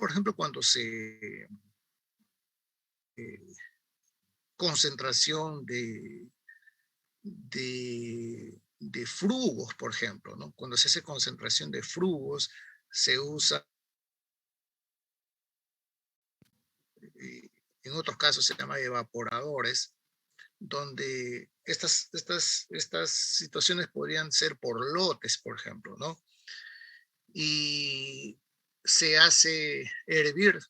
por ejemplo, cuando se concentración de flujos, por ejemplo, ¿no? Cuando se hace concentración de flujos, se usa, en otros casos se llama evaporadores, donde estas situaciones podrían ser por lotes, por ejemplo, ¿no? Y se hace hervir,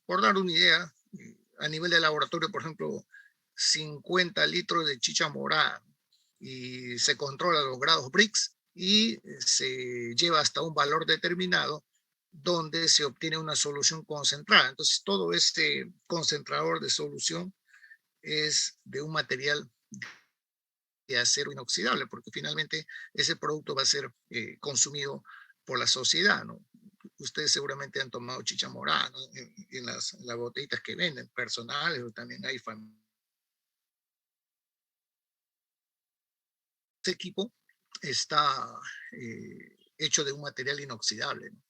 por dar una idea, a nivel de laboratorio, por ejemplo, 50 litros de chicha morada y se controla los grados Brix y se lleva hasta un valor determinado donde se obtiene una solución concentrada. Entonces, todo este concentrador de solución es de un material de acero inoxidable, porque finalmente ese producto va a ser consumido por la sociedad, ¿no? Ustedes seguramente han tomado chicha morada, ¿no? En las botellitas que venden, personales, o también hay familias. Este equipo está hecho de un material inoxidable, ¿no?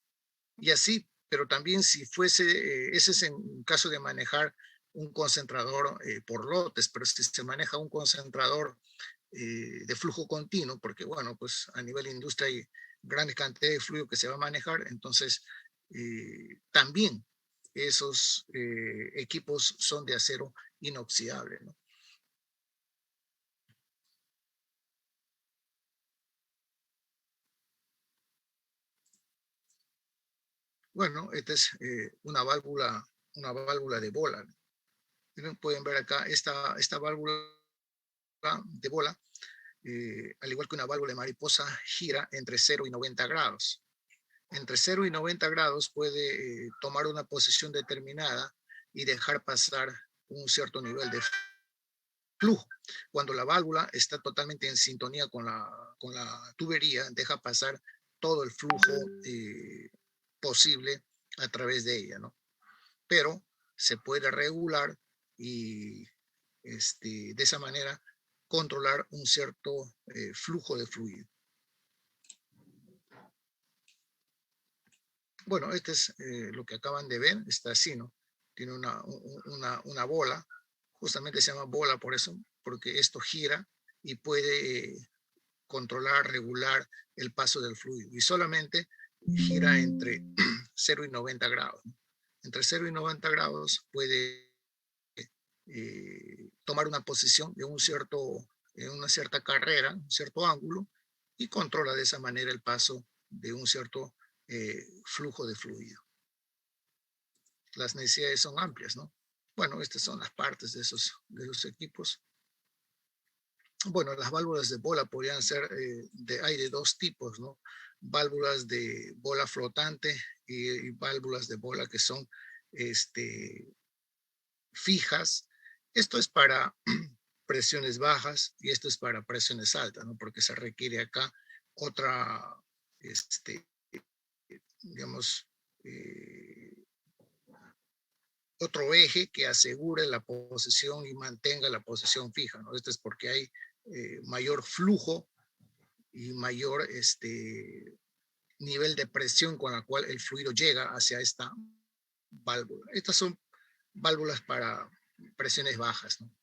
Y así, pero también si fuese, ese es en caso de manejar un concentrador por lotes, pero si se maneja un concentrador de flujo continuo, porque bueno, pues a nivel de industria hay grandes cantidades de fluido que se va a manejar, entonces también esos equipos son de acero inoxidable, ¿no? Bueno, esta es una válvula de bola, ¿no? Pueden ver acá esta válvula de bola, al igual que una válvula de mariposa, gira entre 0 y 90 grados. Entre 0 y 90 grados puede tomar una posición determinada y dejar pasar un cierto nivel de flujo. Cuando la válvula está totalmente en sintonía con la tubería, deja pasar todo el flujo posible a través de ella, ¿no? Pero se puede regular y de esa manera controlar un cierto flujo de fluido. Bueno, este es lo que acaban de ver, está así, ¿no? Tiene una bola, justamente se llama bola por eso, porque esto gira y puede controlar, regular el paso del fluido. Y solamente gira entre 0 y 90 grados, ¿no? Entre 0 y 90 grados puede tomar una posición en una cierta carrera, un cierto ángulo, y controla de esa manera el paso de un cierto flujo de fluido. Las necesidades son amplias, ¿no? Bueno, estas son las partes de esos equipos. Bueno, las válvulas de bola podrían ser, hay de dos tipos, ¿no? Válvulas de bola flotante y válvulas de bola que son fijas. Esto es para presiones bajas y esto es para presiones altas, ¿no? Porque se requiere acá otra, digamos, otro eje que asegure la posición y mantenga la posición fija, ¿no? Esto es porque hay mayor flujo y mayor nivel de presión con la cual el fluido llega hacia esta válvula. Estas son válvulas para presiones bajas, ¿no?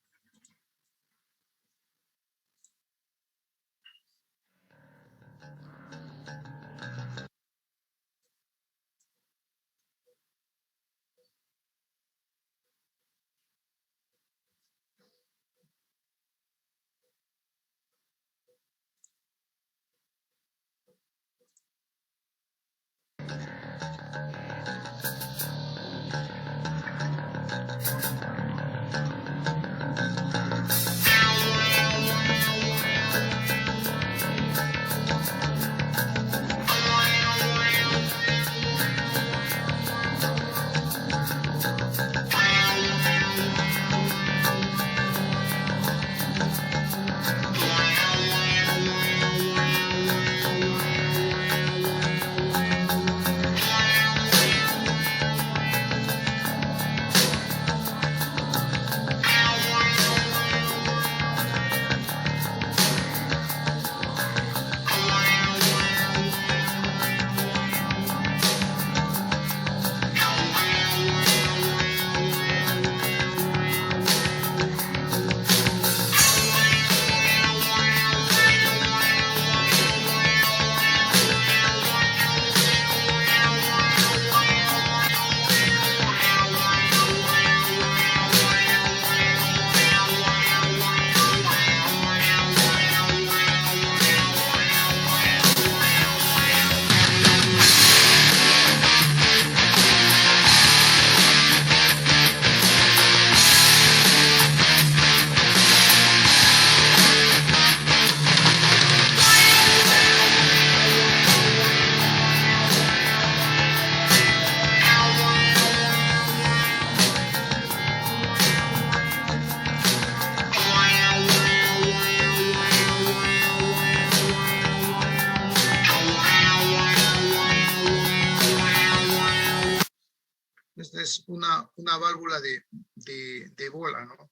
Esta es una válvula de bola, ¿no?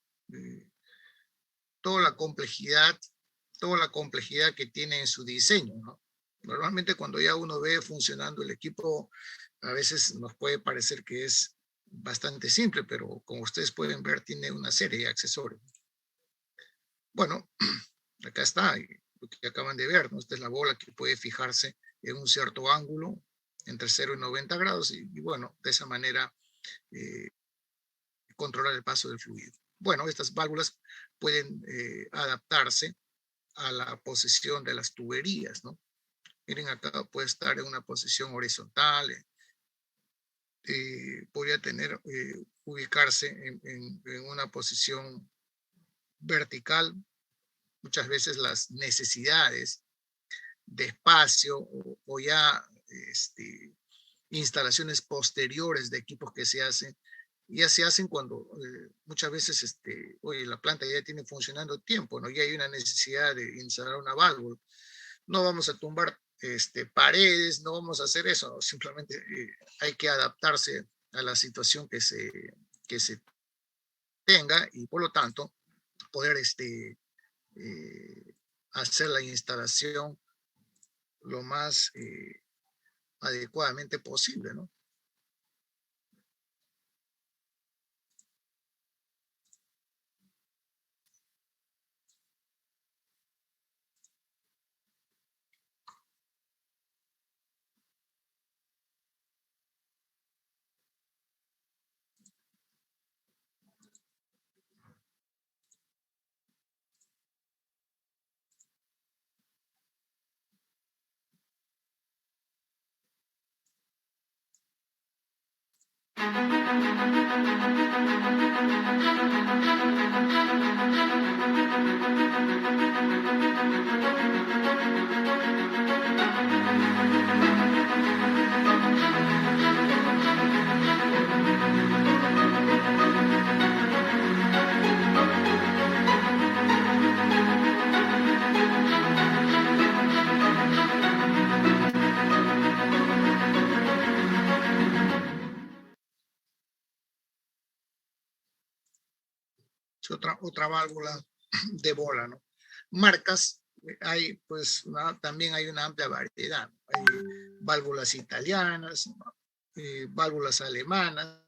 Toda la complejidad, toda la complejidad que tiene en su diseño, ¿no? Normalmente cuando ya uno ve funcionando el equipo, a veces nos puede parecer que es bastante simple, pero como ustedes pueden ver, tiene una serie de accesorios. Bueno, acá está lo que acaban de ver, ¿no? Esta es la bola que puede fijarse en un cierto ángulo entre 0 y 90 grados y bueno, de esa manera eh, controlar el paso del fluido. Bueno, estas válvulas pueden adaptarse a la posición de las tuberías, ¿no? Miren, acá puede estar en una posición horizontal, podría tener, ubicarse en una posición vertical. Muchas veces las necesidades de espacio o ya instalaciones posteriores de equipos que se hacen, ya se hacen cuando muchas veces oye, la planta ya tiene funcionando tiempo, ¿no? Ya hay una necesidad de instalar una válvula. No vamos a tumbar paredes, no vamos a hacer eso, ¿no? Simplemente hay que adaptarse a la situación que se tenga y por lo tanto poder hacer la instalación lo más adecuadamente posible, ¿no? Es otra válvula de bola, ¿no? Marcas, hay pues también hay una amplia variedad. Hay válvulas italianas, válvulas alemanas,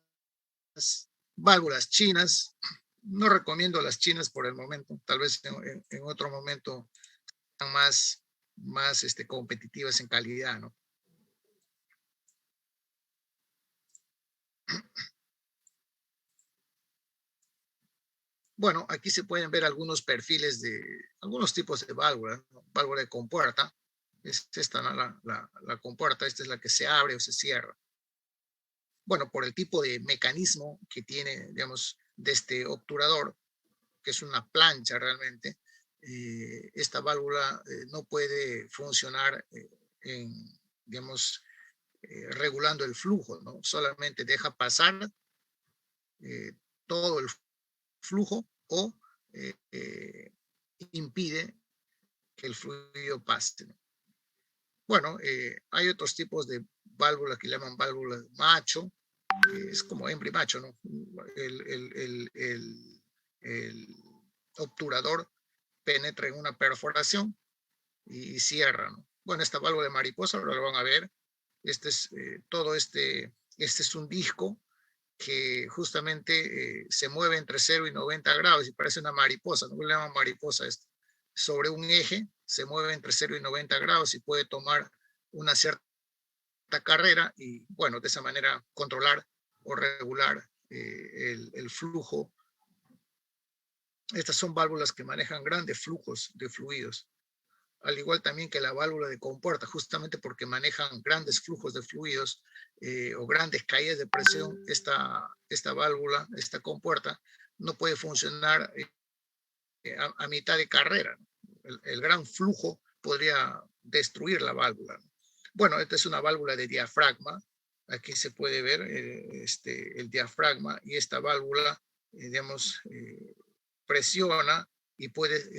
válvulas chinas. No recomiendo las chinas por el momento, tal vez en otro momento sean más competitivas en calidad, ¿no? Bueno, aquí se pueden ver algunos perfiles de algunos tipos de válvulas, ¿no? Válvula de compuerta, es esta, ¿no? La compuerta, esta es la que se abre o se cierra. Bueno, por el tipo de mecanismo que tiene, digamos, de este obturador, que es una plancha realmente, esta válvula no puede funcionar digamos, regulando el flujo, ¿no? Solamente deja pasar todo el flujo o impide que el fluido pase, ¿no? Bueno, hay otros tipos de válvulas que llaman válvulas macho, que es como hembra y macho, ¿no? El obturador penetra en una perforación y cierra, ¿no? Bueno, esta válvula de mariposa, ahora lo van a ver, este es un disco que justamente se mueve entre 0 y 90 grados y parece una mariposa, no le llaman mariposa esto. Sobre un eje se mueve entre 0 y 90 grados y puede tomar una cierta carrera y, bueno, de esa manera controlar o regular el flujo. Estas son válvulas que manejan grandes flujos de fluidos, al igual también que la válvula de compuerta, justamente porque manejan grandes flujos de fluidos o grandes caídas de presión, esta válvula, esta compuerta, no puede funcionar a mitad de carrera. El gran flujo podría destruir la válvula. Bueno, esta es una válvula de diafragma. Aquí se puede ver el diafragma y esta válvula, digamos, presiona y puede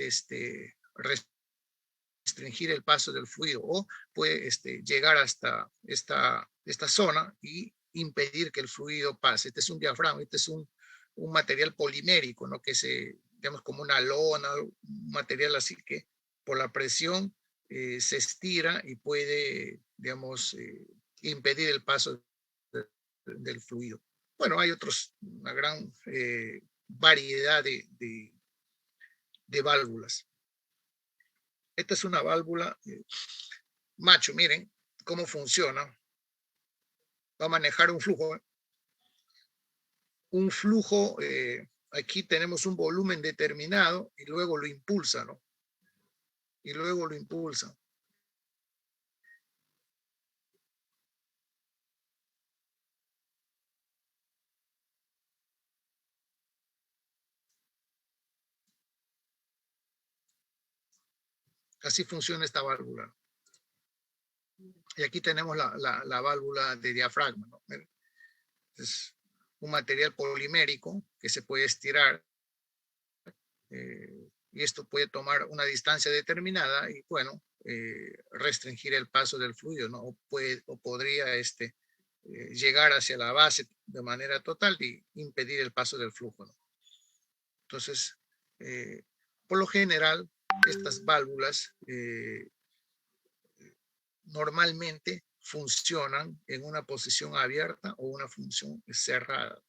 restringir el paso del fluido o puede llegar hasta esta zona y impedir que el fluido pase. Este es un diafragma, este es un material polimérico, ¿no? Que se, digamos, como una lona, un material así que por la presión se estira y puede, digamos, impedir el paso del fluido. Bueno, hay una gran variedad de válvulas. Esta es una válvula macho, miren cómo funciona. Va a manejar un flujo. Un flujo, aquí tenemos un volumen determinado y luego lo impulsa, ¿no? Y luego lo impulsa. Así funciona esta válvula. Y aquí tenemos la válvula de diafragma, ¿no? Es un material polimérico que se puede estirar y esto puede tomar una distancia determinada y, bueno, restringir el paso del fluido, ¿no? O podría llegar hacia la base de manera total y impedir el paso del flujo, ¿no? Entonces, por lo general, estas válvulas normalmente funcionan en una posición abierta o una función cerrada.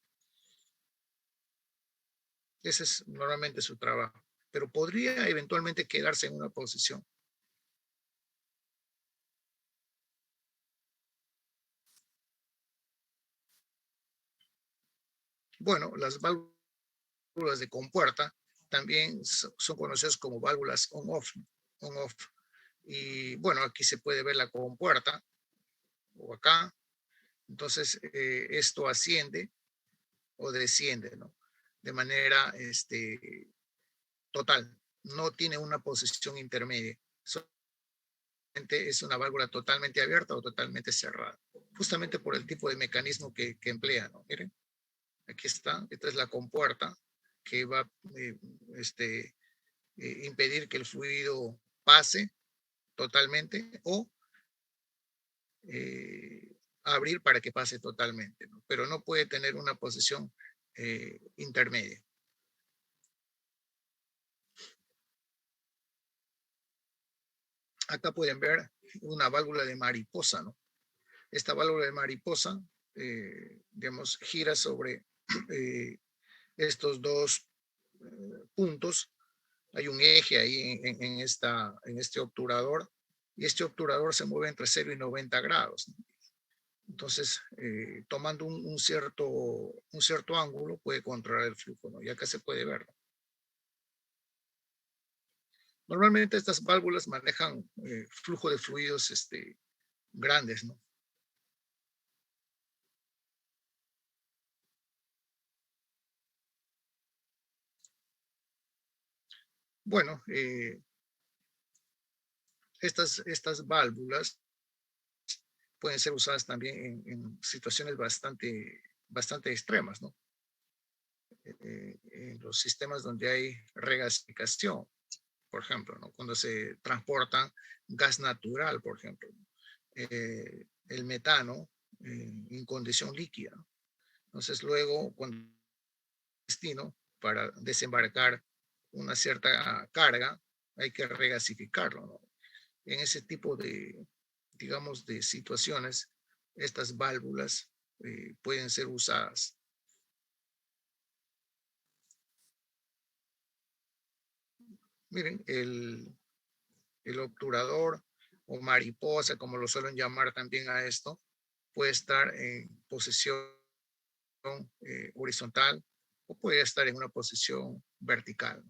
Ese es normalmente su trabajo, pero podría eventualmente quedarse en una posición. Bueno, las válvulas de compuerta también son conocidas como válvulas on-off. On-off. Y bueno, aquí se puede ver la compuerta o acá. Entonces, esto asciende o desciende, ¿no? De manera total. No tiene una posición intermedia. Solamente es una válvula totalmente abierta o totalmente cerrada. Justamente por el tipo de mecanismo que emplea, ¿no? Miren, aquí está. Esta es la compuerta que va a impedir que el fluido pase totalmente o abrir para que pase totalmente, ¿no? Pero no puede tener una posición intermedia. Acá pueden ver una válvula de mariposa, ¿no? Esta válvula de mariposa, digamos, gira sobre estos dos puntos. Hay un eje ahí en este obturador y este obturador se mueve entre 0 y 90 grados, ¿no? Entonces, tomando un cierto ángulo puede controlar el flujo, ¿no? Y acá se puede ver, ¿no? Normalmente estas válvulas manejan flujo de fluidos grandes, ¿no? Bueno, estas válvulas pueden ser usadas también en situaciones bastante extremas, ¿no? En los sistemas donde hay regasificación, por ejemplo, ¿no? Cuando se transporta gas natural, por ejemplo, ¿no? El metano en condición líquida, ¿no? Entonces luego, cuando destino para desembarcar una cierta carga, hay que regasificarlo, ¿no? En ese tipo de, digamos, de situaciones, estas válvulas pueden ser usadas. Miren, el obturador o mariposa, como lo suelen llamar también a esto, puede estar en posición horizontal o puede estar en una posición vertical.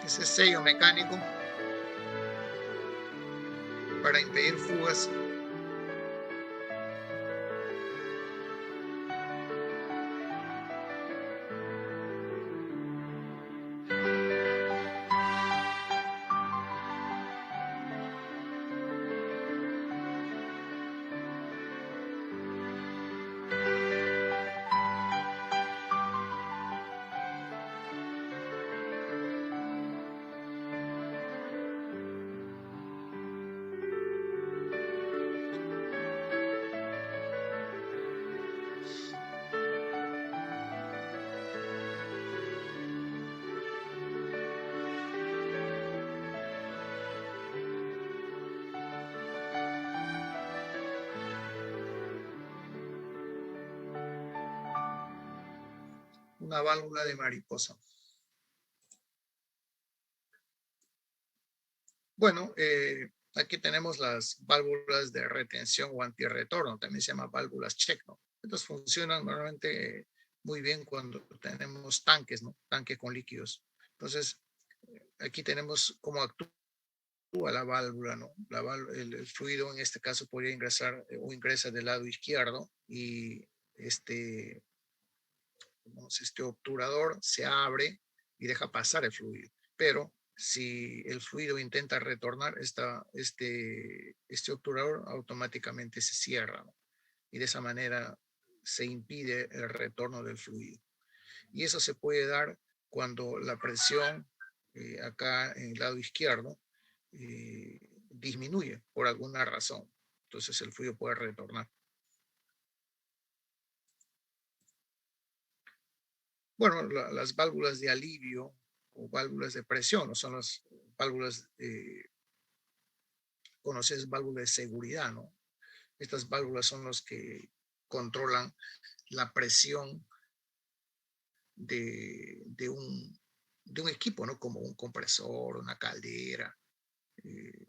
ese sello mecánico para impedir fugas. Una válvula de mariposa. Bueno, aquí tenemos las válvulas de retención o antirretorno, también se llama válvulas check, ¿no? Estas funcionan normalmente muy bien cuando tenemos tanques, ¿no? Tanques con líquidos. Entonces, aquí tenemos cómo actúa la válvula, ¿no? El fluido en este caso podría ingresar o ingresa del lado izquierdo y este obturador se abre y deja pasar el fluido. Pero si el fluido intenta retornar, este obturador automáticamente se cierra, ¿no? Y de esa manera se impide el retorno del fluido. Y eso se puede dar cuando la presión acá en el lado izquierdo disminuye por alguna razón. Entonces el fluido puede retornar. Bueno, las válvulas de alivio o válvulas de presión, ¿no? Son las válvulas conocidas válvulas de seguridad, ¿no? Estas válvulas son los que controlan la presión de un equipo, ¿no? Como un compresor, una caldera, eh,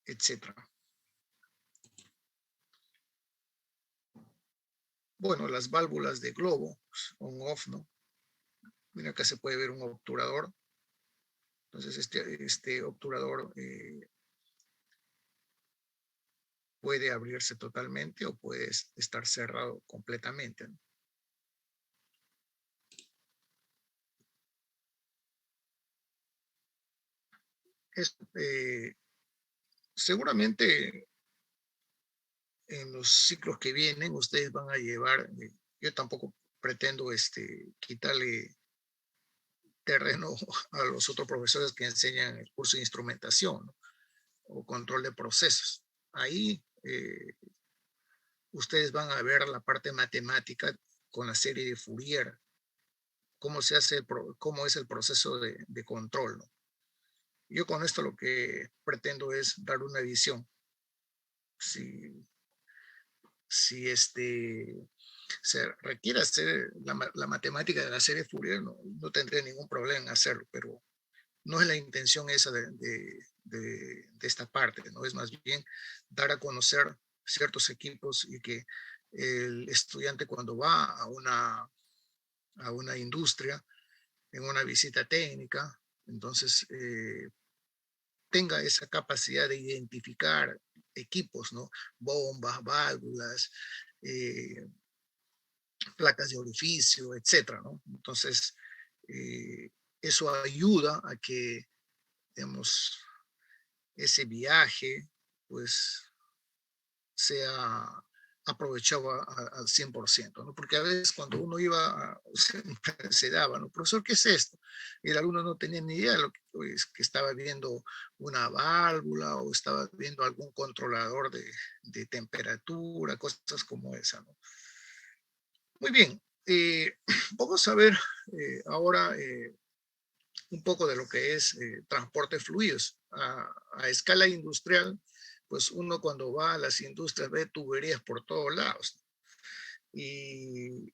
etcétera. Bueno, las válvulas de globo, on-off, ¿no? Mira, acá se puede ver un obturador. Entonces, este obturador puede abrirse totalmente o puede estar cerrado completamente, ¿no? Seguramente en los ciclos que vienen ustedes van a llevar, yo tampoco pretendo quitarle terreno a los otros profesores que enseñan el curso de instrumentación, ¿no? O control de procesos. Ahí ustedes van a ver la parte matemática con la serie de Fourier, cómo se hace cómo es el proceso de control, ¿no? Yo con esto lo que pretendo es dar una visión. Si, si se requiere hacer la matemática de la serie Fourier, no tendría ningún problema en hacerlo, pero no es la intención esa de esta parte, ¿no? Es más bien dar a conocer ciertos equipos y que el estudiante cuando va a una industria, en una visita técnica, entonces tenga esa capacidad de identificar equipos, ¿no? Bombas, válvulas, eh, placas de orificio, etcétera, ¿no? Entonces, eso ayuda a que, digamos, ese viaje, pues, sea aprovechado al 100%, ¿no? Porque a veces cuando uno iba, se daba, ¿no? Profesor, ¿qué es esto? Y el alumno no tenía ni idea de lo que, pues, que estaba viendo una válvula o estaba viendo algún controlador de temperatura, cosas como esa, ¿no? Muy bien, vamos a ver ahora un poco de lo que es transporte de fluidos. A escala industrial, pues uno cuando va a las industrias ve tuberías por todos lados, ¿no? Y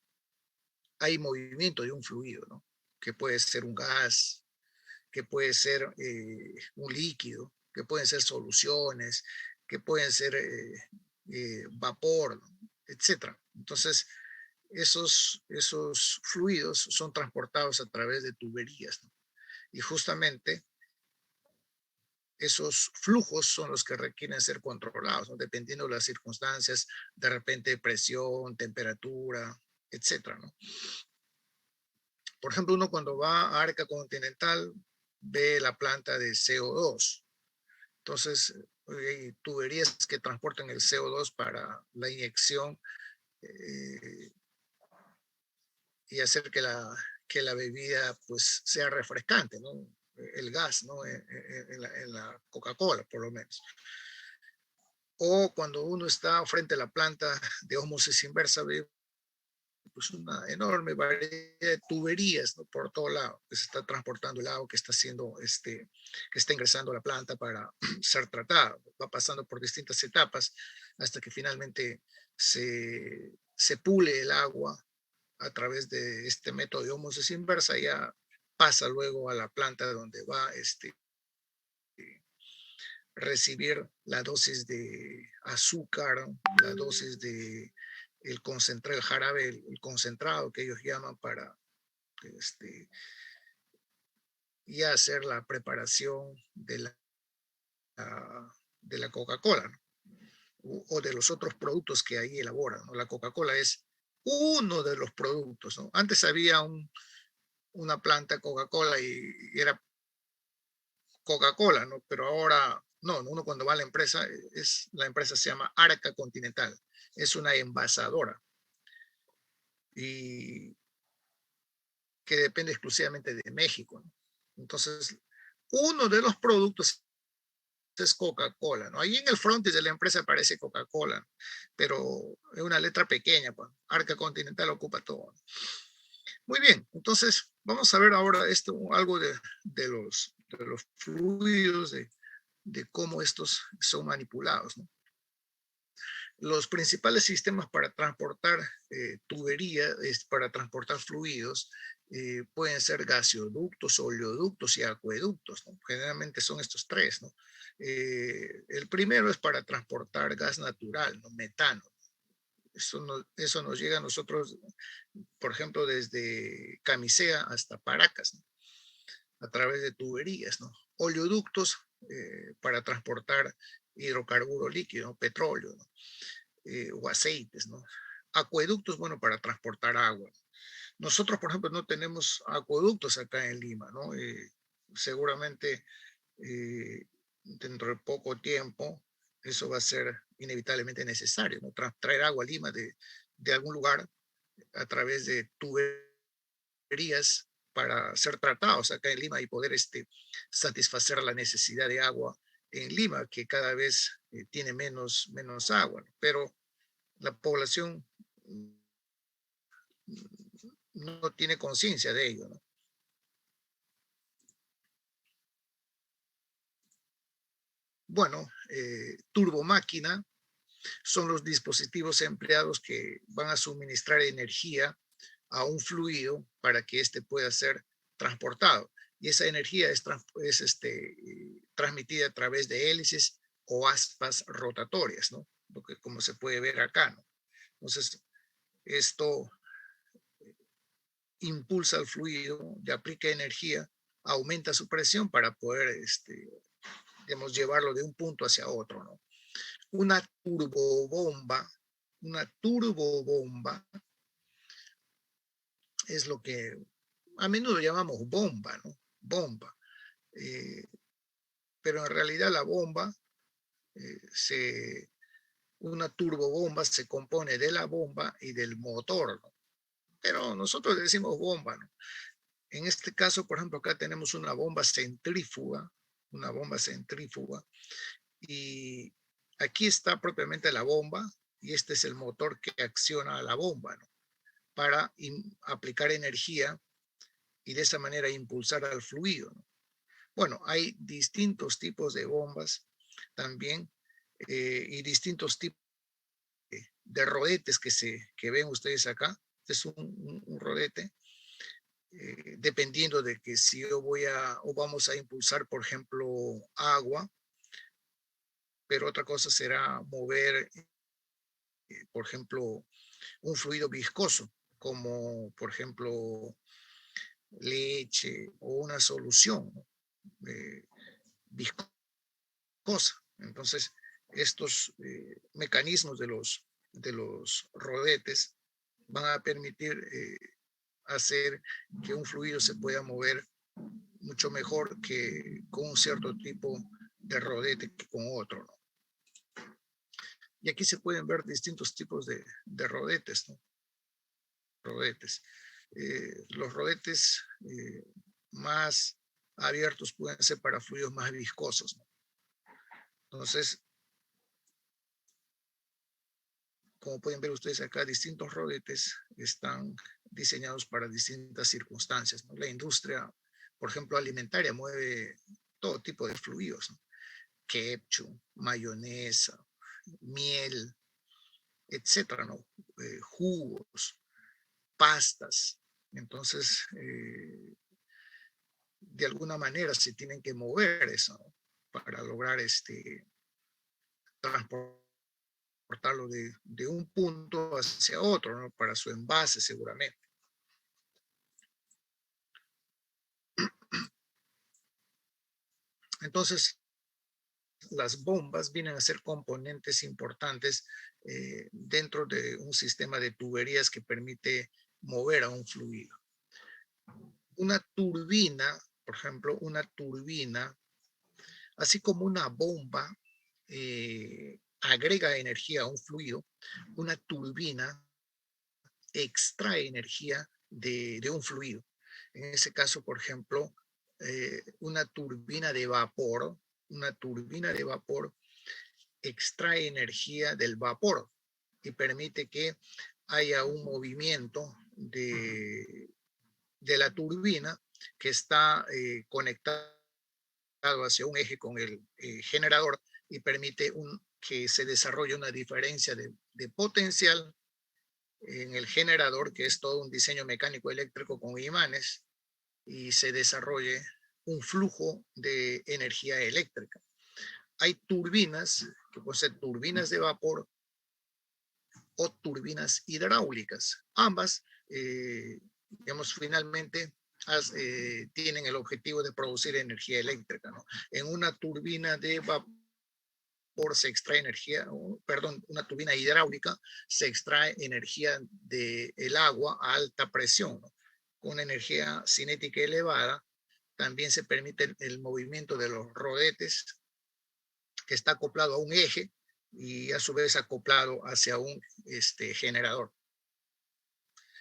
hay movimiento de un fluido, ¿no? Que puede ser un gas, que puede ser un líquido, que pueden ser soluciones, que pueden ser vapor, ¿no? Etcétera. Entonces, esos fluidos son transportados a través de tuberías, ¿no? Y justamente esos flujos son los que requieren ser controlados, ¿no? Dependiendo de las circunstancias, de repente presión, temperatura, etcétera, ¿no? Por ejemplo, uno cuando va a Arca Continental ve la planta de CO2. Entonces, hay tuberías que transportan el CO2 para la inyección y hacer que la bebida pues sea refrescante, ¿no? El gas, ¿no? En la Coca-Cola, por lo menos. O cuando uno está frente a la planta de ósmosis inversa, ve pues una enorme variedad de tuberías, ¿no? Por todo lado, que se está transportando el agua que está haciendo, que está ingresando a la planta para ser tratada. Va pasando por distintas etapas hasta que finalmente se pule el agua a través de este método de ósmosis inversa, ya pasa luego a la planta donde va recibir la dosis de azúcar, la dosis de el concentrado, el jarabe, el concentrado que ellos llaman para ya hacer la preparación de la Coca-Cola, ¿no? O de los otros productos que ahí elaboran, ¿no? La Coca-Cola es uno de los productos, ¿no? Antes había una planta Coca-Cola y era Coca-Cola, ¿no? Pero ahora, no, uno cuando va a la empresa, la empresa se llama Arca Continental, es una envasadora y que depende exclusivamente de México, ¿no? Entonces, uno de los productos es Coca-Cola, ¿no? Ahí en el frontis de la empresa aparece Coca-Cola, ¿no? Pero es una letra pequeña, pues. Arca Continental ocupa todo, ¿no? Muy bien, entonces vamos a ver ahora esto, algo de los fluidos, de cómo estos son manipulados, ¿no? Los principales sistemas para transportar tubería, para transportar fluidos, pueden ser gaseoductos, oleoductos y acueductos, ¿no? Generalmente son estos tres, ¿no? El primero es para transportar gas natural, ¿no? Metano. Eso nos llega a nosotros, por ejemplo, desde Camisea hasta Paracas, ¿no? A través de tuberías, ¿no? Oleoductos para transportar hidrocarburo líquido, ¿no? Petróleo, ¿no? O aceites, ¿no? Acueductos, bueno, para transportar agua. Nosotros, por ejemplo, no tenemos acueductos acá en Lima, ¿no? Seguramente dentro de poco tiempo eso va a ser inevitablemente necesario, ¿no? Traer agua a Lima de algún lugar a través de tuberías para ser tratados acá en Lima y poder satisfacer la necesidad de agua en Lima, que cada vez tiene menos agua, ¿no? Pero la población no tiene conciencia de ello, ¿no? Bueno, turbomáquina son los dispositivos empleados que van a suministrar energía a un fluido para que éste pueda ser transportado. Y esa energía transmitida a través de hélices o aspas rotatorias, ¿no? Lo que, como se puede ver acá, ¿no? Entonces, esto impulsa el fluido, le aplica energía, aumenta su presión para poder, digamos, llevarlo de un punto hacia otro, ¿no? Una turbobomba, una turbobomba es lo que a menudo llamamos bomba, ¿no? Bomba. Eh, pero en realidad la bomba, una turbobomba se compone de la bomba y del motor, ¿no? Pero nosotros decimos bomba, ¿no? En este caso, por ejemplo, acá tenemos una bomba centrífuga, y aquí está propiamente la bomba, y este es el motor que acciona a la bomba, ¿no? Para aplicar energía y de esa manera impulsar al fluido, ¿no? Bueno, hay distintos tipos de bombas también y distintos tipos de rodetes que ven ustedes acá. Este es un rodete, dependiendo de que si yo o vamos a impulsar, por ejemplo, agua, pero otra cosa será mover, por ejemplo, un fluido viscoso, como por ejemplo leche o una solución, ¿no? Viscosa. Entonces, estos mecanismos de los rodetes van a permitir hacer que un fluido se pueda mover mucho mejor que con un cierto tipo de rodete que con otro, ¿no? Y aquí se pueden ver distintos tipos de rodetes, ¿no? Rodetes. Los rodetes más abiertos pueden ser para fluidos más viscosos, ¿no? Entonces, como pueden ver ustedes acá, distintos rodetes están diseñados para distintas circunstancias, ¿no? La industria, por ejemplo, alimentaria mueve todo tipo de fluidos, ¿no? Ketchup, mayonesa, miel, etcétera, ¿no? Jugos, pastas. Entonces, de alguna manera se tienen que mover eso, ¿no? Para lograr transportarlo de un punto hacia otro, ¿no? Para su envase seguramente. Entonces, las bombas vienen a ser componentes importantes dentro de un sistema de tuberías que permite mover a un fluido. Una turbina, por ejemplo, una turbina, así como una bomba agrega energía a un fluido, una turbina extrae energía de un fluido. En ese caso, por ejemplo, una turbina de vapor extrae energía del vapor y permite que haya un movimiento de la turbina que está conectado hacia un eje con el generador y permite que se desarrolle una diferencia de potencial en el generador, que es todo un diseño mecánico eléctrico con imanes, y se desarrolle un flujo de energía eléctrica. Hay turbinas, que pueden ser turbinas de vapor o turbinas hidráulicas. Ambas, digamos, finalmente tienen el objetivo de producir energía eléctrica, ¿no? En una turbina de vapor se extrae energía, perdón, una turbina hidráulica se extrae energía del agua a alta presión, ¿no? Con una energía cinética elevada. También se permite el movimiento de los rodetes, que está acoplado a un eje y a su vez acoplado hacia un generador.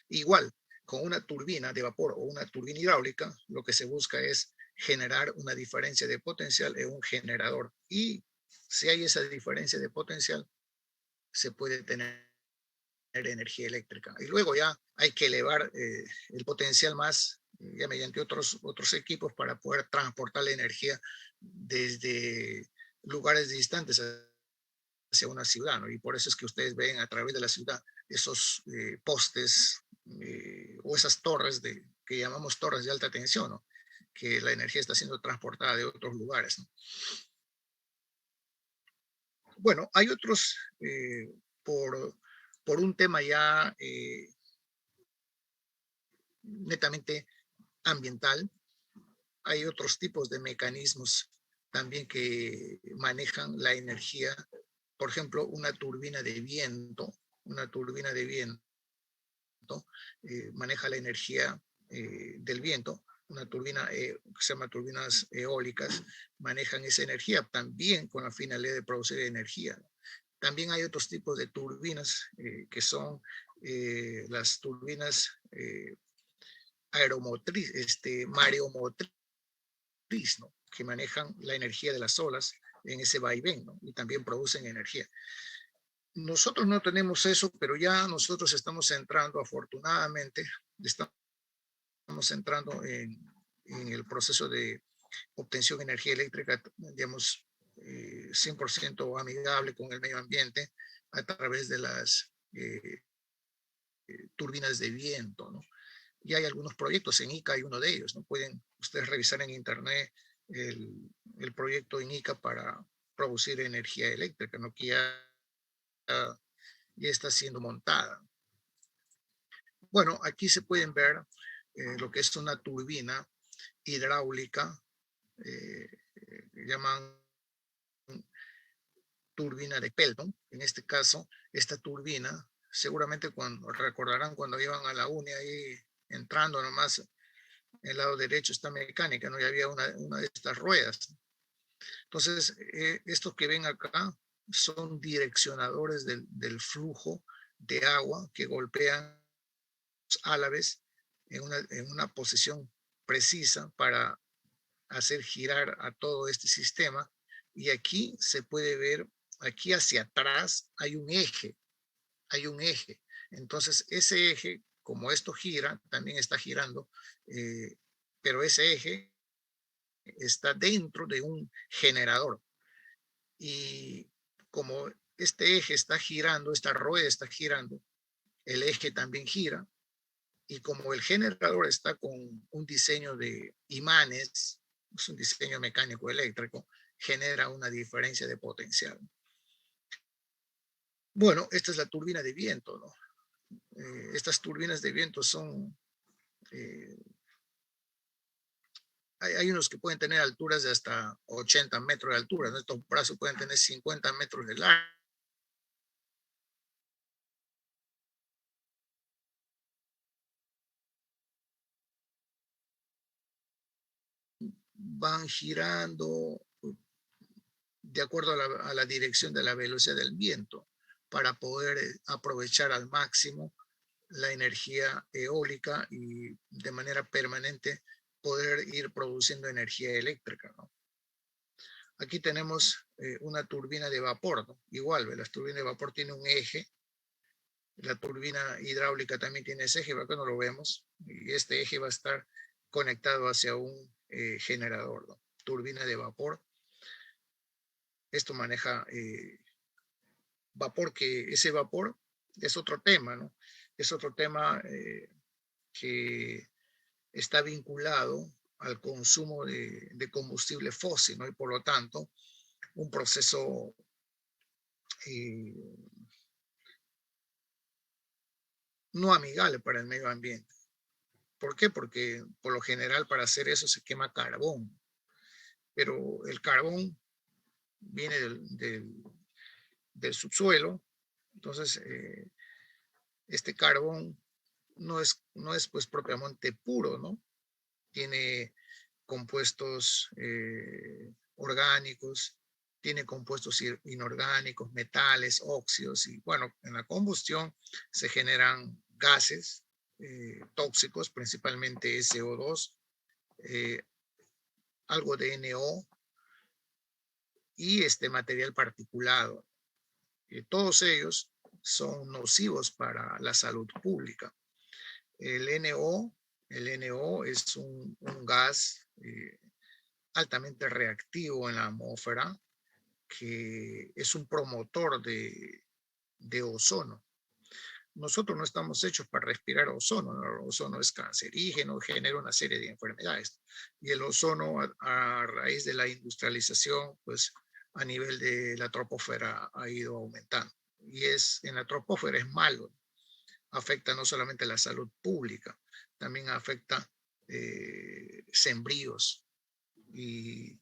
Igual, con una turbina de vapor o una turbina hidráulica, lo que se busca es generar una diferencia de potencial en un generador. Y si hay esa diferencia de potencial, se puede tener energía eléctrica. Y luego ya hay que elevar el potencial más, ya mediante otros equipos, para poder transportar la energía desde lugares distantes hacia una ciudad, ¿no? Y por eso es que ustedes ven a través de la ciudad esos postes o esas torres que llamamos torres de alta tensión, ¿no? Que la energía está siendo transportada de otros lugares, ¿no? Bueno, hay otros, por un tema ya netamente ambiental, hay otros tipos de mecanismos también que manejan la energía. Por ejemplo, una turbina de viento maneja la energía del viento. Una turbina que se llama turbinas eólicas manejan esa energía también con la finalidad de producir energía. También hay otros tipos de turbinas que son las turbinas mareomotriz, ¿no? Que manejan la energía de las olas en ese vaivén, ¿no? Y también producen energía. Nosotros no tenemos eso, pero ya nosotros estamos entrando, afortunadamente, estamos entrando en el proceso de obtención de energía eléctrica, digamos, 100% amigable con el medio ambiente a través de las turbinas de viento, ¿no? Y hay algunos proyectos, en ICA hay uno de ellos, ¿no? Pueden ustedes revisar en internet el proyecto en ICA para producir energía eléctrica, ¿no? Que ya está siendo montada. Bueno, aquí se pueden ver lo que es una turbina hidráulica, llaman turbina de Pelton. En este caso, esta turbina, seguramente cuando recordarán cuando iban a la uni ahí entrando nomás, el lado derecho está mecánica, ¿no? Y había una de estas ruedas. Entonces, estos que ven acá son direccionadores del flujo de agua que golpean a la vez en una posición precisa para hacer girar a todo este sistema. Y aquí se puede ver, aquí hacia atrás hay un eje, hay un eje. Entonces, ese eje, como esto gira, también está girando, pero ese eje está dentro de un generador. Y como este eje está girando, esta rueda está girando, el eje también gira. Y como el generador está con un diseño de imanes, es un diseño mecánico eléctrico, genera una diferencia de potencial. Bueno, esta es la turbina de viento, ¿no? Estas turbinas de viento son, hay unos que pueden tener alturas de hasta 80 metros de altura, ¿no? Estos brazos pueden tener 50 metros de largo. Van girando de acuerdo a la dirección de la velocidad del viento para poder aprovechar al máximo la energía eólica y de manera permanente poder ir produciendo energía eléctrica, ¿no? Aquí tenemos una turbina de vapor, ¿no? Igual, la turbina de vapor tiene un eje, la turbina hidráulica también tiene ese eje, acá no lo vemos, y este eje va a estar conectado hacia un generador, ¿no? Turbina de vapor. Esto maneja vapor, que ese vapor es otro tema, ¿no? Es otro tema que está vinculado al consumo de combustible fósil, ¿no? Y por lo tanto, un proceso eh, no amigable para el medio ambiente. ¿Por qué? Porque por lo general para hacer eso se quema carbón, pero el carbón viene del subsuelo, entonces este carbón no es pues propiamente puro, ¿no? Tiene compuestos orgánicos, tiene compuestos inorgánicos, metales, óxidos, y bueno, en la combustión se generan gases tóxicos, principalmente SO2, eh, algo de NO y este material particulado. Todos ellos son nocivos para la salud pública. El NO, el NO es un gas altamente reactivo en la atmósfera, que es un promotor de ozono. Nosotros no estamos hechos para respirar ozono, ¿no? El ozono es cancerígeno, genera una serie de enfermedades. Y el ozono, a raíz de la industrialización, pues a nivel de la troposfera ha ido aumentando. Y en la troposfera es malo, afecta no solamente la salud pública, también afecta sembríos. Y,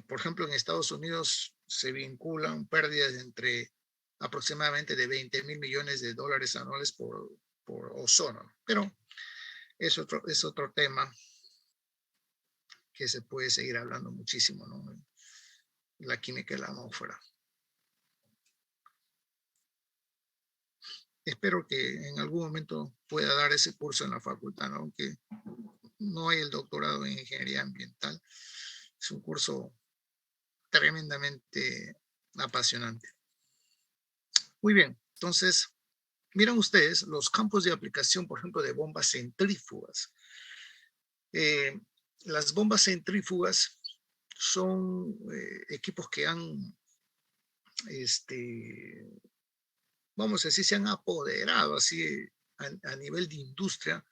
por ejemplo, en Estados Unidos se vinculan pérdidas entre aproximadamente de 20 mil millones de dólares anuales por ozono. Pero es otro tema que se puede seguir hablando muchísimo, ¿no? La química de la atmósfera. Espero que en algún momento pueda dar ese curso en la facultad, ¿no? Aunque no hay el doctorado en ingeniería ambiental. Es un curso tremendamente apasionante. Muy bien, entonces, miren ustedes los campos de aplicación, por ejemplo, de bombas centrífugas. Eh, las bombas centrífugas son equipos que vamos a decir, se han apoderado así a nivel de industria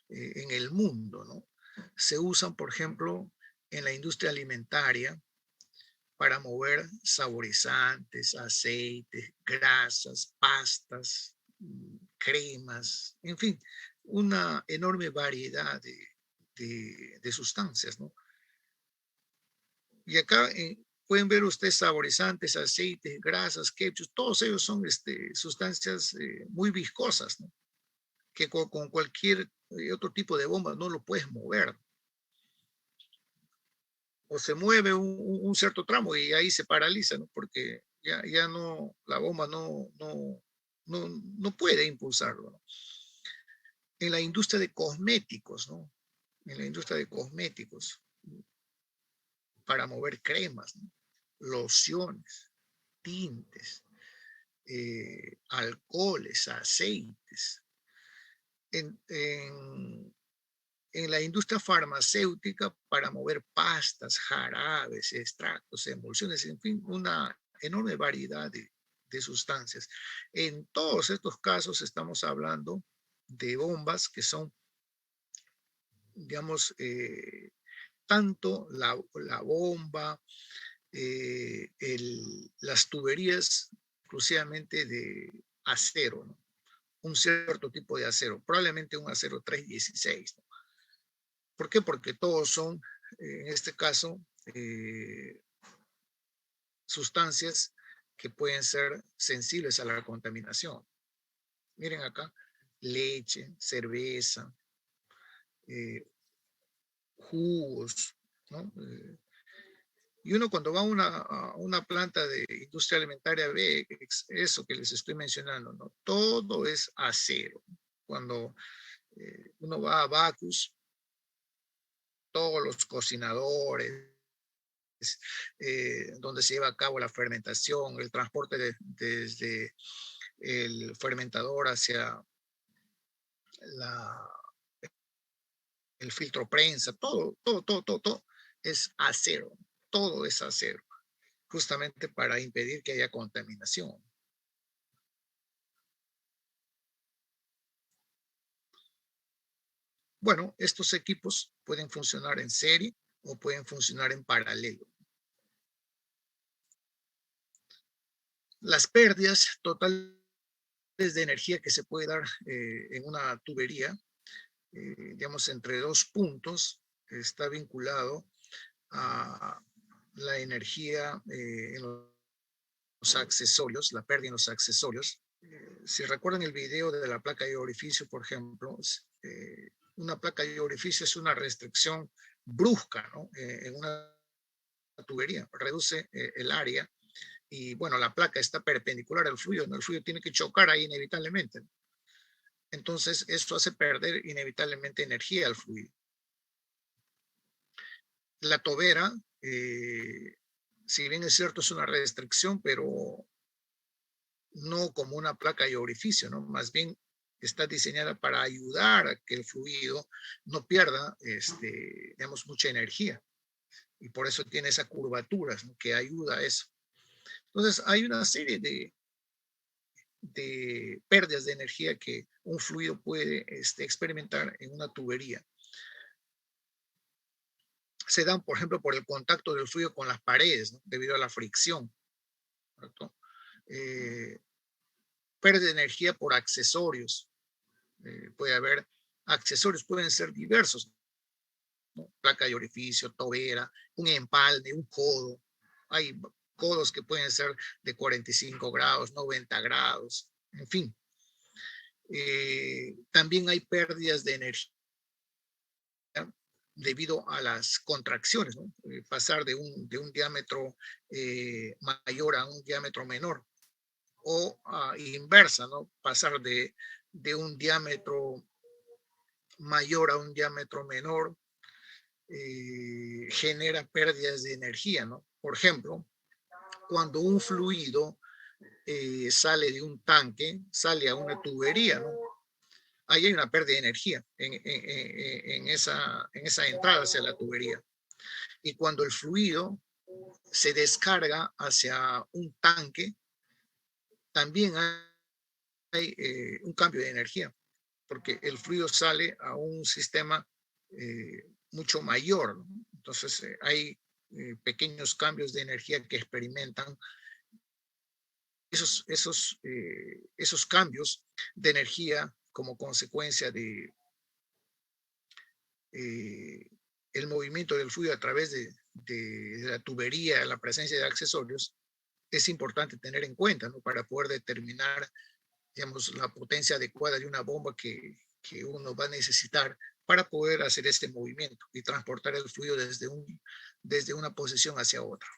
en el mundo, ¿no? Se usan, por ejemplo, en la industria alimentaria para mover saborizantes, aceites, grasas, pastas, cremas, en fin, una enorme variedad de sustancias, ¿no? Y acá pueden ver ustedes saborizantes, aceites, grasas, ketchup, todos ellos son sustancias muy viscosas, ¿no? Que con cualquier otro tipo de bomba no lo puedes mover. O se mueve un cierto tramo y ahí se paraliza, ¿no? Porque ya no, la bomba no puede impulsarlo, ¿no? En la industria de cosméticos, ¿no? En la industria de cosméticos, para mover cremas, ¿no? Lociones, tintes, alcoholes, aceites. En la industria farmacéutica para mover pastas, jarabes, extractos, emulsiones, en fin, una enorme variedad de sustancias. En todos estos casos estamos hablando de bombas que son, digamos, tanto la bomba, las tuberías exclusivamente de acero, ¿no? Un cierto tipo de acero, probablemente un acero 316, ¿no? ¿Por qué? Porque todos son, en este caso, sustancias que pueden ser sensibles a la contaminación. Miren acá, leche, cerveza, eh, jugos, ¿no? Y uno cuando va a una planta de industria alimentaria ve eso que les estoy mencionando, ¿no? Todo es acero. Cuando uno va a Bacus, todos los cocinadores, donde se lleva a cabo la fermentación, el transporte desde el fermentador hacia la, el filtro prensa, todo es acero, todo es acero, justamente para impedir que haya contaminación. Bueno, estos equipos pueden funcionar en serie o pueden funcionar en paralelo. Las pérdidas totales de energía que se puede dar en una tubería, digamos, entre dos puntos, está vinculado a la energía en los accesorios, la pérdida en los accesorios. Si recuerdan el video de la placa de orificio, por ejemplo, una placa de orificio es una restricción brusca, ¿no? En una tubería, reduce el área y bueno, la placa está perpendicular al fluido, ¿no? El fluido tiene que chocar ahí inevitablemente. Entonces, esto hace perder inevitablemente energía al fluido. La tobera, si bien es cierto, es una restricción, pero no como una placa de orificio, ¿no? Más bien está diseñada para ayudar a que el fluido no pierda, digamos, mucha energía. Y por eso tiene esa curvatura, ¿no? Que ayuda a eso. Entonces, hay una serie de pérdidas de energía que un fluido puede experimentar en una tubería. Se dan, por ejemplo, por el contacto del fluido con las paredes, ¿no? Debido a la fricción, ¿correcto? Pérdida de energía por accesorios. Puede haber accesorios, pueden ser diversos, ¿no? Placa de orificio, tobera, un empalme, un codo. Hay codos que pueden ser de 45 grados, 90 grados, en fin. También hay pérdidas de energía debido a las contracciones, ¿no? Pasar de un diámetro mayor a un diámetro menor o inversa, ¿no? Pasar de un diámetro mayor a un diámetro menor genera pérdidas de energía, ¿no? Por ejemplo, cuando un fluido sale de un tanque, sale a una tubería, ¿no? Ahí hay una pérdida de energía en esa entrada hacia la tubería. Y cuando el fluido se descarga hacia un tanque, también hay un cambio de energía, porque el fluido sale a un sistema mucho mayor, ¿no? Entonces hay pequeños cambios de energía que experimentan esos cambios de energía como consecuencia de el movimiento del fluido a través de la tubería, la presencia de accesorios, es importante tener en cuenta, ¿no? Para poder determinar, digamos, la potencia adecuada de una bomba que uno va a necesitar para poder hacer este movimiento y transportar el fluido desde una posición hacia otra.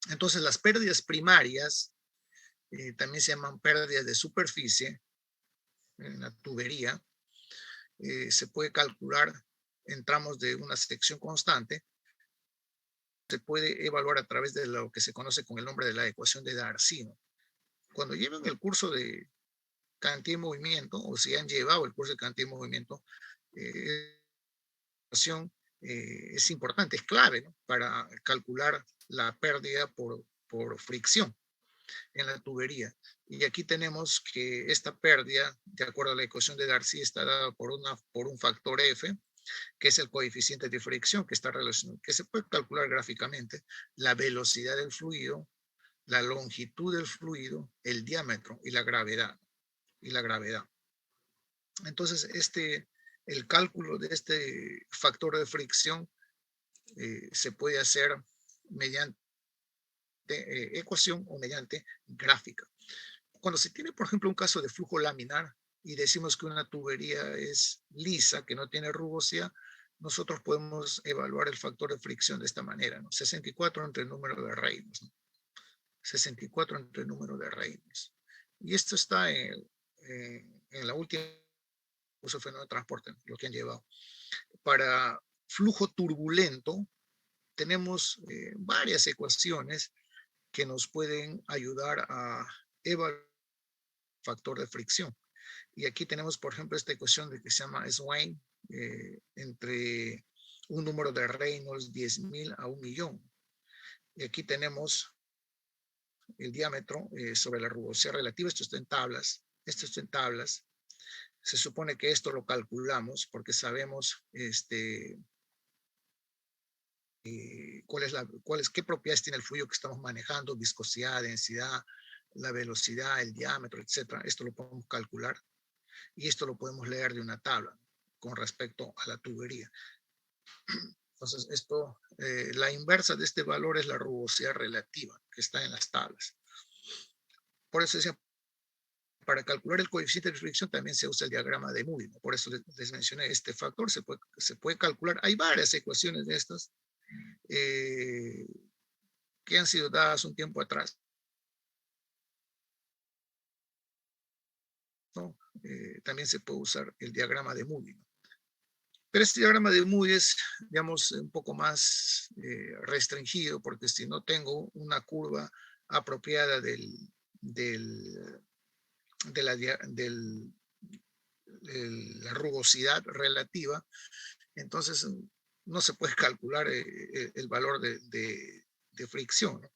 Entonces, las pérdidas primarias también se llaman pérdidas de superficie en la tubería. Se puede calcular en tramos de una sección constante. Se puede evaluar a través de lo que se conoce con el nombre de la ecuación de Darcy, ¿no? Cuando llevan el curso de cantidad y movimiento, o si han llevado el curso de cantidad y movimiento, es importante, es clave, ¿no? Para calcular la pérdida por fricción en la tubería. Y aquí tenemos que esta pérdida, de acuerdo a la ecuación de Darcy, está dada por un factor F, que es el coeficiente de fricción, que está relacionado, que se puede calcular gráficamente, la velocidad del fluido, la longitud del fluido, el diámetro y la gravedad. Entonces, el cálculo de este factor de fricción se puede hacer mediante ecuación o mediante gráfica. Cuando se tiene, por ejemplo, un caso de flujo laminar y decimos que una tubería es lisa, que no tiene rugosidad, nosotros podemos evaluar el factor de fricción de esta manera, ¿no? 64 entre el número de Reynolds, ¿no? 64 entre el número de Reynolds. Y esto está en la última uso fenómeno de transporte, lo que han llevado. Para flujo turbulento, tenemos varias ecuaciones que nos pueden ayudar a evaluar el factor de fricción. Y aquí tenemos, por ejemplo, esta ecuación de que se llama Swain, entre un número de Reynolds 10,000 a 1,000,000. Y aquí tenemos el diámetro sobre la rugosidad relativa. Esto está en tablas. Se supone que esto lo calculamos porque sabemos qué propiedades tiene el fluido que estamos manejando, viscosidad, densidad, la velocidad, el diámetro, etcétera. Esto lo podemos calcular y esto lo podemos leer de una tabla con respecto a la tubería. Entonces, la inversa de este valor es la rugosidad relativa que está en las tablas. Por eso decía, para calcular el coeficiente de fricción también se usa el diagrama de Moody, ¿no? Por eso les mencioné este factor, se puede calcular. Hay varias ecuaciones de estas que han sido dadas un tiempo atrás, ¿no? También se puede usar el diagrama de Moody, ¿no? Pero este diagrama de Moody es, digamos, un poco más restringido, porque si no tengo una curva apropiada de la rugosidad relativa, entonces no se puede calcular el valor de fricción, ¿no?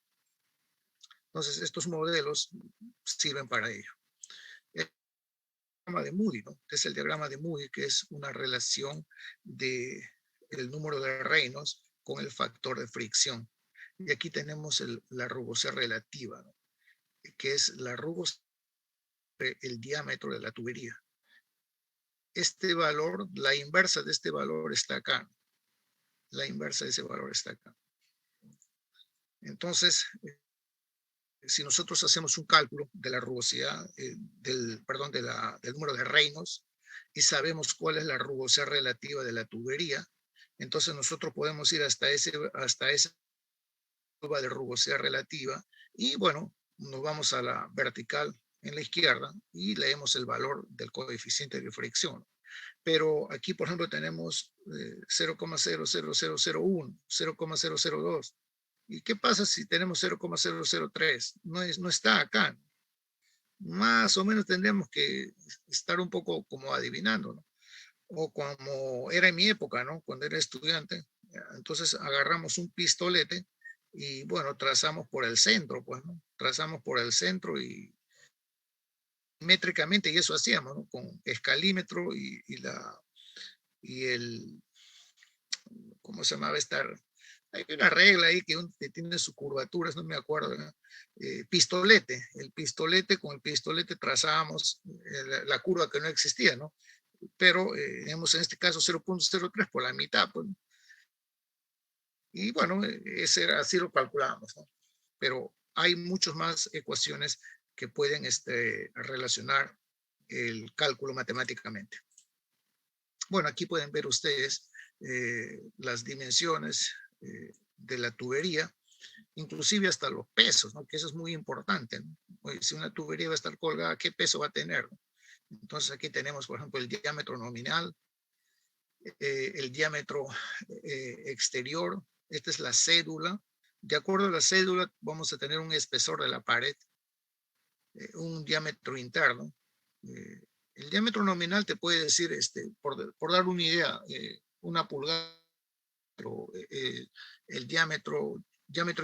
Entonces, estos modelos sirven para ello. El diagrama de Moody, ¿no? Es el diagrama de Moody, que es una relación del número de Reynolds con el factor de fricción. Y aquí tenemos la rugosidad relativa, ¿no? Que es la rugosidad el diámetro de la tubería. Este valor, la inversa de este valor está acá. La inversa de ese valor está acá. Entonces, si nosotros hacemos un cálculo de la rugosidad, del número de Reynolds, y sabemos cuál es la rugosidad relativa de la tubería, entonces nosotros podemos ir hasta esa curva de rugosidad relativa, y bueno, nos vamos a la vertical en la izquierda y leemos el valor del coeficiente de fricción. Pero aquí, por ejemplo, tenemos 0,00001, 0,002. ¿Y qué pasa si tenemos 0,003? No está acá. Más o menos tendríamos que estar un poco como adivinando, ¿no? O como era en mi época, ¿no? Cuando era estudiante. Entonces agarramos un pistolete y, bueno, trazamos por el centro, pues, ¿no? Trazamos por el centro y métricamente, y eso hacíamos, ¿no? Con escalímetro y el, ¿cómo se llamaba Hay una regla ahí que tiene sus curvaturas, no me acuerdo, ¿no? Pistolete, el pistolete, con el pistolete trazábamos la curva que no existía, ¿no? Pero, digamos, en este caso 0.03 por la mitad, pues, y bueno, así lo calculamos, ¿no? Pero hay muchas más ecuaciones que pueden relacionar el cálculo matemáticamente. Bueno, aquí pueden ver ustedes las dimensiones de la tubería, inclusive hasta los pesos, ¿no? Que eso es muy importante, ¿no? Si una tubería va a estar colgada, ¿qué peso va a tener? Entonces aquí tenemos, por ejemplo, el diámetro nominal, el diámetro exterior, esta es la cédula. De acuerdo a la cédula, vamos a tener un espesor de la pared, un diámetro interno. El diámetro nominal te puede decir, por dar una idea, una pulgada, el diámetro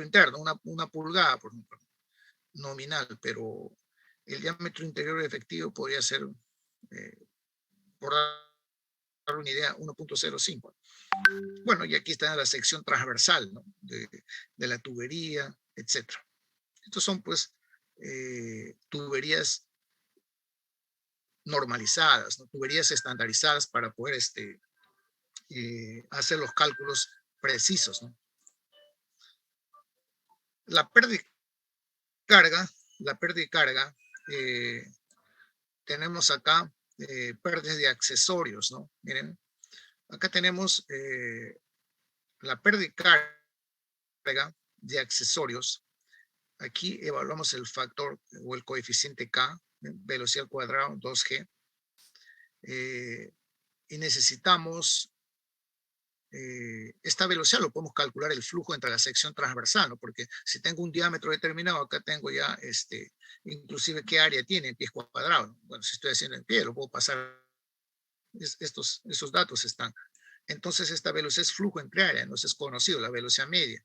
interno, una pulgada, por ejemplo, nominal, pero el diámetro interior efectivo podría ser, por dar una idea, 1.05. Bueno, y aquí está la sección transversal, ¿no? de la tubería, etc. Estos son, pues, tuberías normalizadas, ¿no? Tuberías estandarizadas para poder hacer los cálculos precisos, ¿no? La pérdida de carga, tenemos acá pérdidas de accesorios, ¿no? Miren, acá tenemos la pérdida de carga de accesorios. Aquí evaluamos el factor o el coeficiente K, velocidad al cuadrado, 2G, y necesitamos esta velocidad, lo podemos calcular el flujo entre la sección transversal, ¿no? Porque si tengo un diámetro determinado, acá tengo ya inclusive qué área tiene en pies cuadrados, ¿no? Bueno, si estoy haciendo en pie, lo puedo pasar, esos datos están. Entonces esta velocidad es flujo entre área, no es conocido, la velocidad media.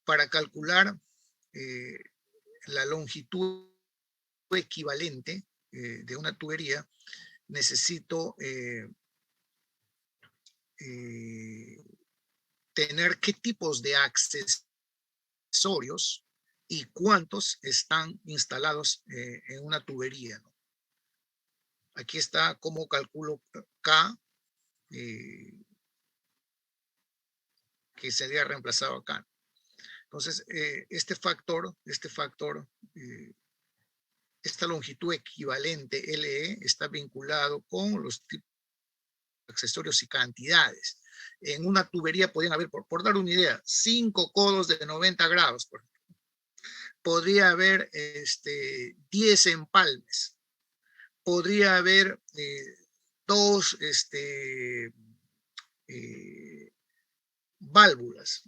Para calcular la longitud equivalente de una tubería, necesito tener qué tipos de accesorios y cuántos están instalados en una tubería, ¿no? Aquí está cómo calculo K, que sería reemplazado acá. Entonces, este factor, esta longitud equivalente LE está vinculado con los tipos de accesorios y cantidades. En una tubería podrían haber, por dar una idea, 5 codos de 90 grados. Podría haber 10 empalmes. Podría haber 2 válvulas.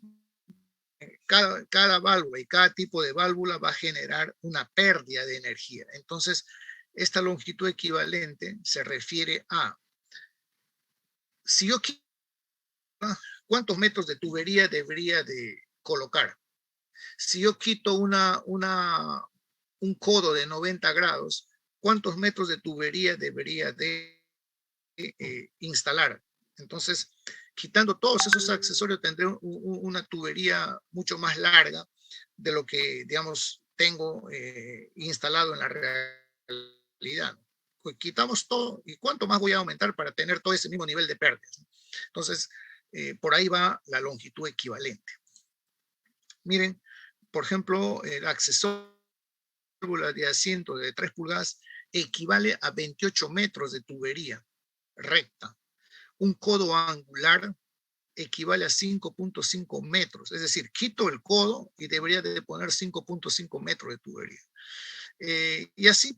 Cada válvula y cada tipo de válvula va a generar una pérdida de energía. Entonces, esta longitud equivalente se refiere a, si yo quiero, ¿cuántos metros de tubería debería de colocar? Si yo quito un codo de 90 grados, ¿cuántos metros de tubería debería de instalar? Entonces, quitando todos esos accesorios, tendré una tubería mucho más larga de lo que, digamos, tengo instalado en la realidad. Pues quitamos todo, ¿y cuánto más voy a aumentar para tener todo ese mismo nivel de pérdidas? Entonces, por ahí va la longitud equivalente. Miren, por ejemplo, el accesorio de asiento de 3 pulgadas equivale a 28 metros de tubería recta. Un codo angular equivale a 5.5 metros. Es decir, quito el codo y debería de poner 5.5 metros de tubería. Y así,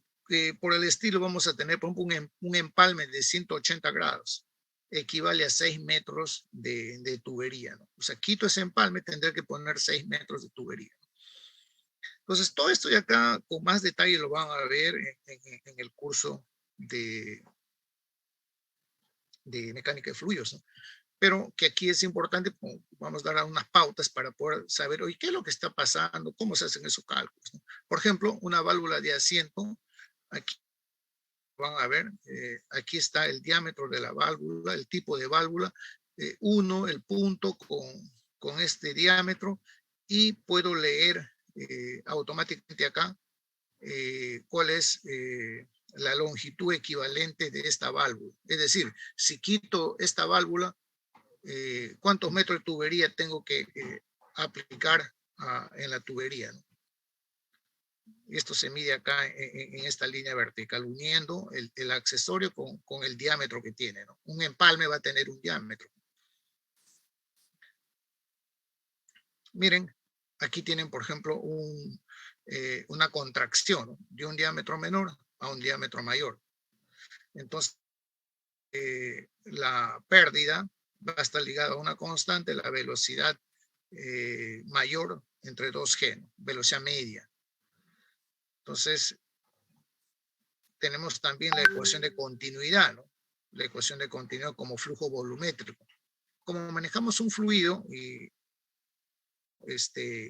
por el estilo, vamos a tener, por ejemplo, un empalme de 180 grados. Equivale a 6 metros de tubería, ¿no? O sea, quito ese empalme, tendré que poner 6 metros de tubería. Entonces, todo esto de acá, con más detalle, lo van a ver en el curso de mecánica de fluidos, ¿no? Pero que aquí es importante, vamos a dar unas pautas para poder saber, oye, ¿qué es lo que está pasando? ¿Cómo se hacen esos cálculos? ¿No? Por ejemplo, una válvula de asiento, aquí van a ver, aquí está el diámetro de la válvula, el tipo de válvula, uno el punto con este diámetro y puedo leer automáticamente acá cuál es la longitud equivalente de esta válvula. Es decir, si quito esta válvula, cuántos metros de tubería tengo que aplicar en la tubería, ¿no? Y esto se mide acá en esta línea vertical, uniendo el accesorio con el diámetro que tiene, ¿no? Un empalme va a tener un diámetro. Miren, aquí tienen, por ejemplo, una contracción, ¿no? De un diámetro menor a un diámetro mayor. Entonces, la pérdida va a estar ligada a una constante, la velocidad mayor entre 2G, ¿no? Velocidad media. Entonces, tenemos también la ecuación de continuidad, ¿no? La ecuación de continuidad como flujo volumétrico. Como manejamos un fluido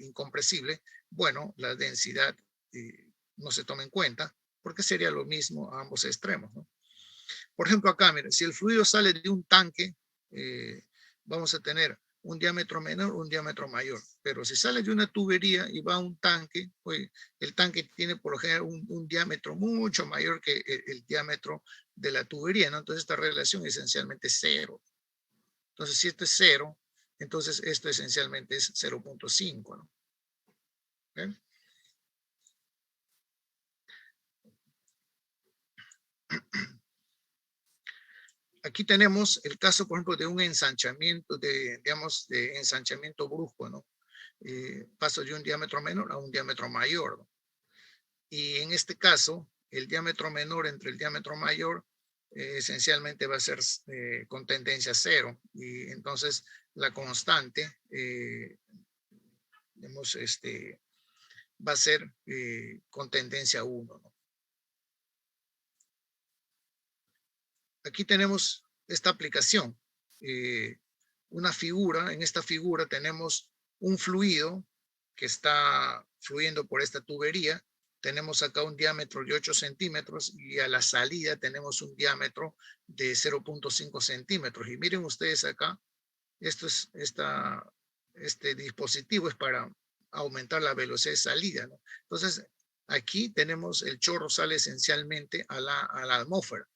incompresible, bueno, la densidad no se toma en cuenta porque sería lo mismo a ambos extremos, ¿no? Por ejemplo, acá, miren, si el fluido sale de un tanque, vamos a tener un diámetro menor, un diámetro mayor. Pero si sale de una tubería y va a un tanque, pues el tanque tiene por lo general un diámetro mucho mayor que el diámetro de la tubería, ¿no? Entonces esta relación esencialmente es cero. Entonces si esto es cero, entonces esto esencialmente es 0.5, ¿no? ¿Okay? Aquí tenemos el caso, por ejemplo, de un ensanchamiento, digamos, de ensanchamiento brusco, ¿no? Paso de un diámetro menor a un diámetro mayor, ¿no? Y en este caso, el diámetro menor entre el diámetro mayor esencialmente va a ser con tendencia a cero. Y entonces la constante, digamos, va a ser con tendencia a 1, ¿no? Aquí tenemos esta aplicación. Una figura, en esta figura tenemos un fluido que está fluyendo por esta tubería. Tenemos acá un diámetro de 8 centímetros y a la salida tenemos un diámetro de 0.5 centímetros. Y miren ustedes acá, este dispositivo es para aumentar la velocidad de salida, ¿no? Entonces, aquí tenemos el chorro sale esencialmente a la atmósfera.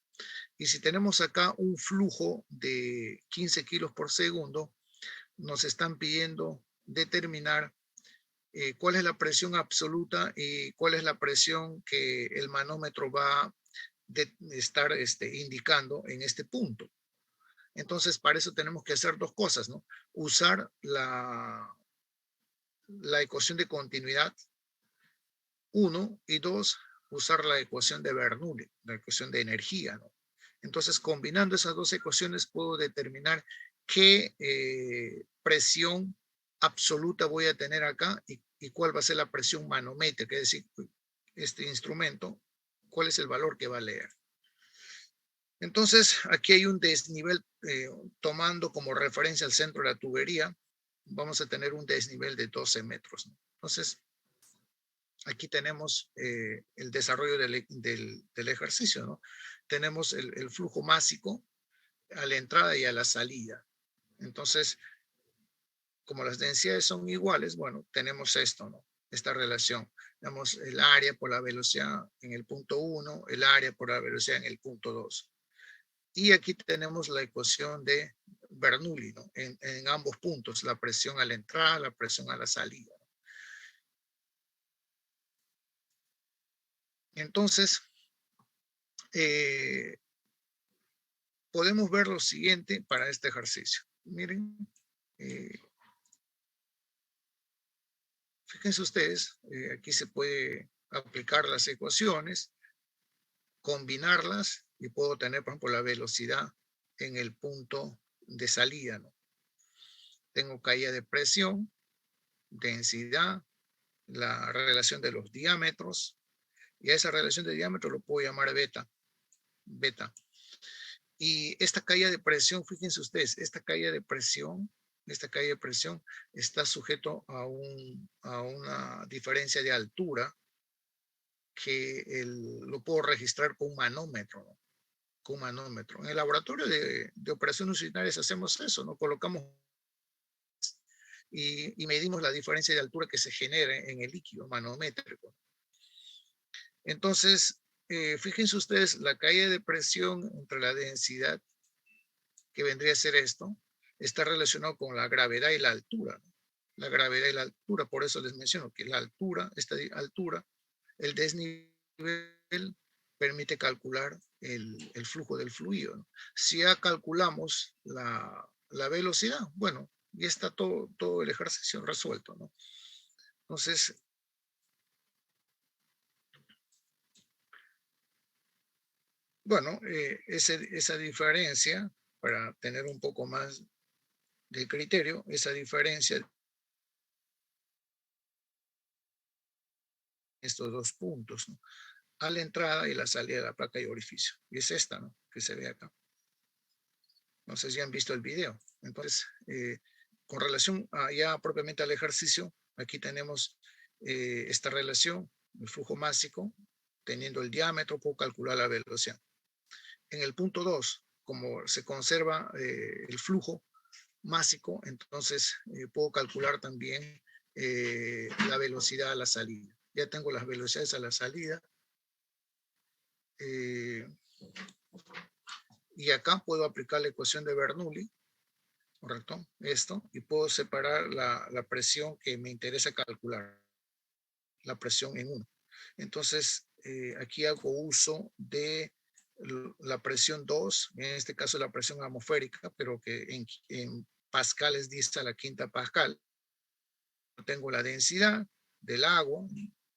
Y si tenemos acá un flujo de 15 kilos por segundo, nos están pidiendo determinar cuál es la presión absoluta y cuál es la presión que el manómetro va a estar indicando en este punto. Entonces, para eso tenemos que hacer dos cosas, ¿no? Usar la ecuación de continuidad, uno, y dos, usar la ecuación de Bernoulli, la ecuación de energía, ¿no? Entonces, combinando esas dos ecuaciones, puedo determinar qué presión absoluta voy a tener acá y cuál va a ser la presión manométrica, es decir, este instrumento, cuál es el valor que va a leer. Entonces, aquí hay un desnivel, tomando como referencia el centro de la tubería, vamos a tener un desnivel de 12 metros, ¿no? Entonces, aquí tenemos el desarrollo del ejercicio, ¿no? Tenemos el flujo másico a la entrada y a la salida. Entonces, como las densidades son iguales, bueno, tenemos esto, ¿no? Esta relación. Tenemos el área por la velocidad en el punto 1, el área por la velocidad en el punto 2. Y aquí tenemos la ecuación de Bernoulli, ¿no? En ambos puntos, la presión a la entrada, la presión a la salida. Entonces, podemos ver lo siguiente para este ejercicio. Miren, fíjense ustedes, aquí se puede aplicar las ecuaciones, combinarlas y puedo tener, por ejemplo, la velocidad en el punto de salida, ¿no? Tengo caída de presión, densidad, la relación de los diámetros, y a esa relación de diámetro lo puedo llamar beta. Beta. Y esta caída de presión, fíjense ustedes, esta caída de presión está sujeto a una diferencia de altura que lo puedo registrar con un manómetro, ¿no? con manómetro. En el laboratorio de operaciones urinarias hacemos eso, ¿no? Colocamos y medimos la diferencia de altura que se genera en el líquido manométrico. Entonces, fíjense ustedes la caída de presión entre la densidad, que vendría a ser esto, está relacionado con la gravedad y la altura, ¿no? La gravedad y la altura, por eso les menciono que la altura, esta altura, el desnivel permite calcular el flujo del fluido, ¿no? Si ya calculamos la velocidad, bueno, ya está todo el ejercicio resuelto, ¿no? Entonces, bueno, esa diferencia, para tener un poco más de criterio, esa diferencia, estos dos puntos, ¿no? A la entrada y la salida de la placa y orificio. Y es esta, ¿no? Que se ve acá. No sé si han visto el video. Entonces, con relación ya propiamente al ejercicio, aquí tenemos esta relación, el flujo másico, teniendo el diámetro, puedo calcular la velocidad. En el punto 2, como se conserva el flujo másico, entonces puedo calcular también la velocidad a la salida. Ya tengo las velocidades a la salida. Y acá puedo aplicar la ecuación de Bernoulli, ¿correcto? Esto, y puedo separar la presión que me interesa calcular, la presión en 1. Entonces, aquí hago uso de la presión 2, en este caso la presión atmosférica, pero que en pascales dice a la quinta pascal. Tengo la densidad del agua,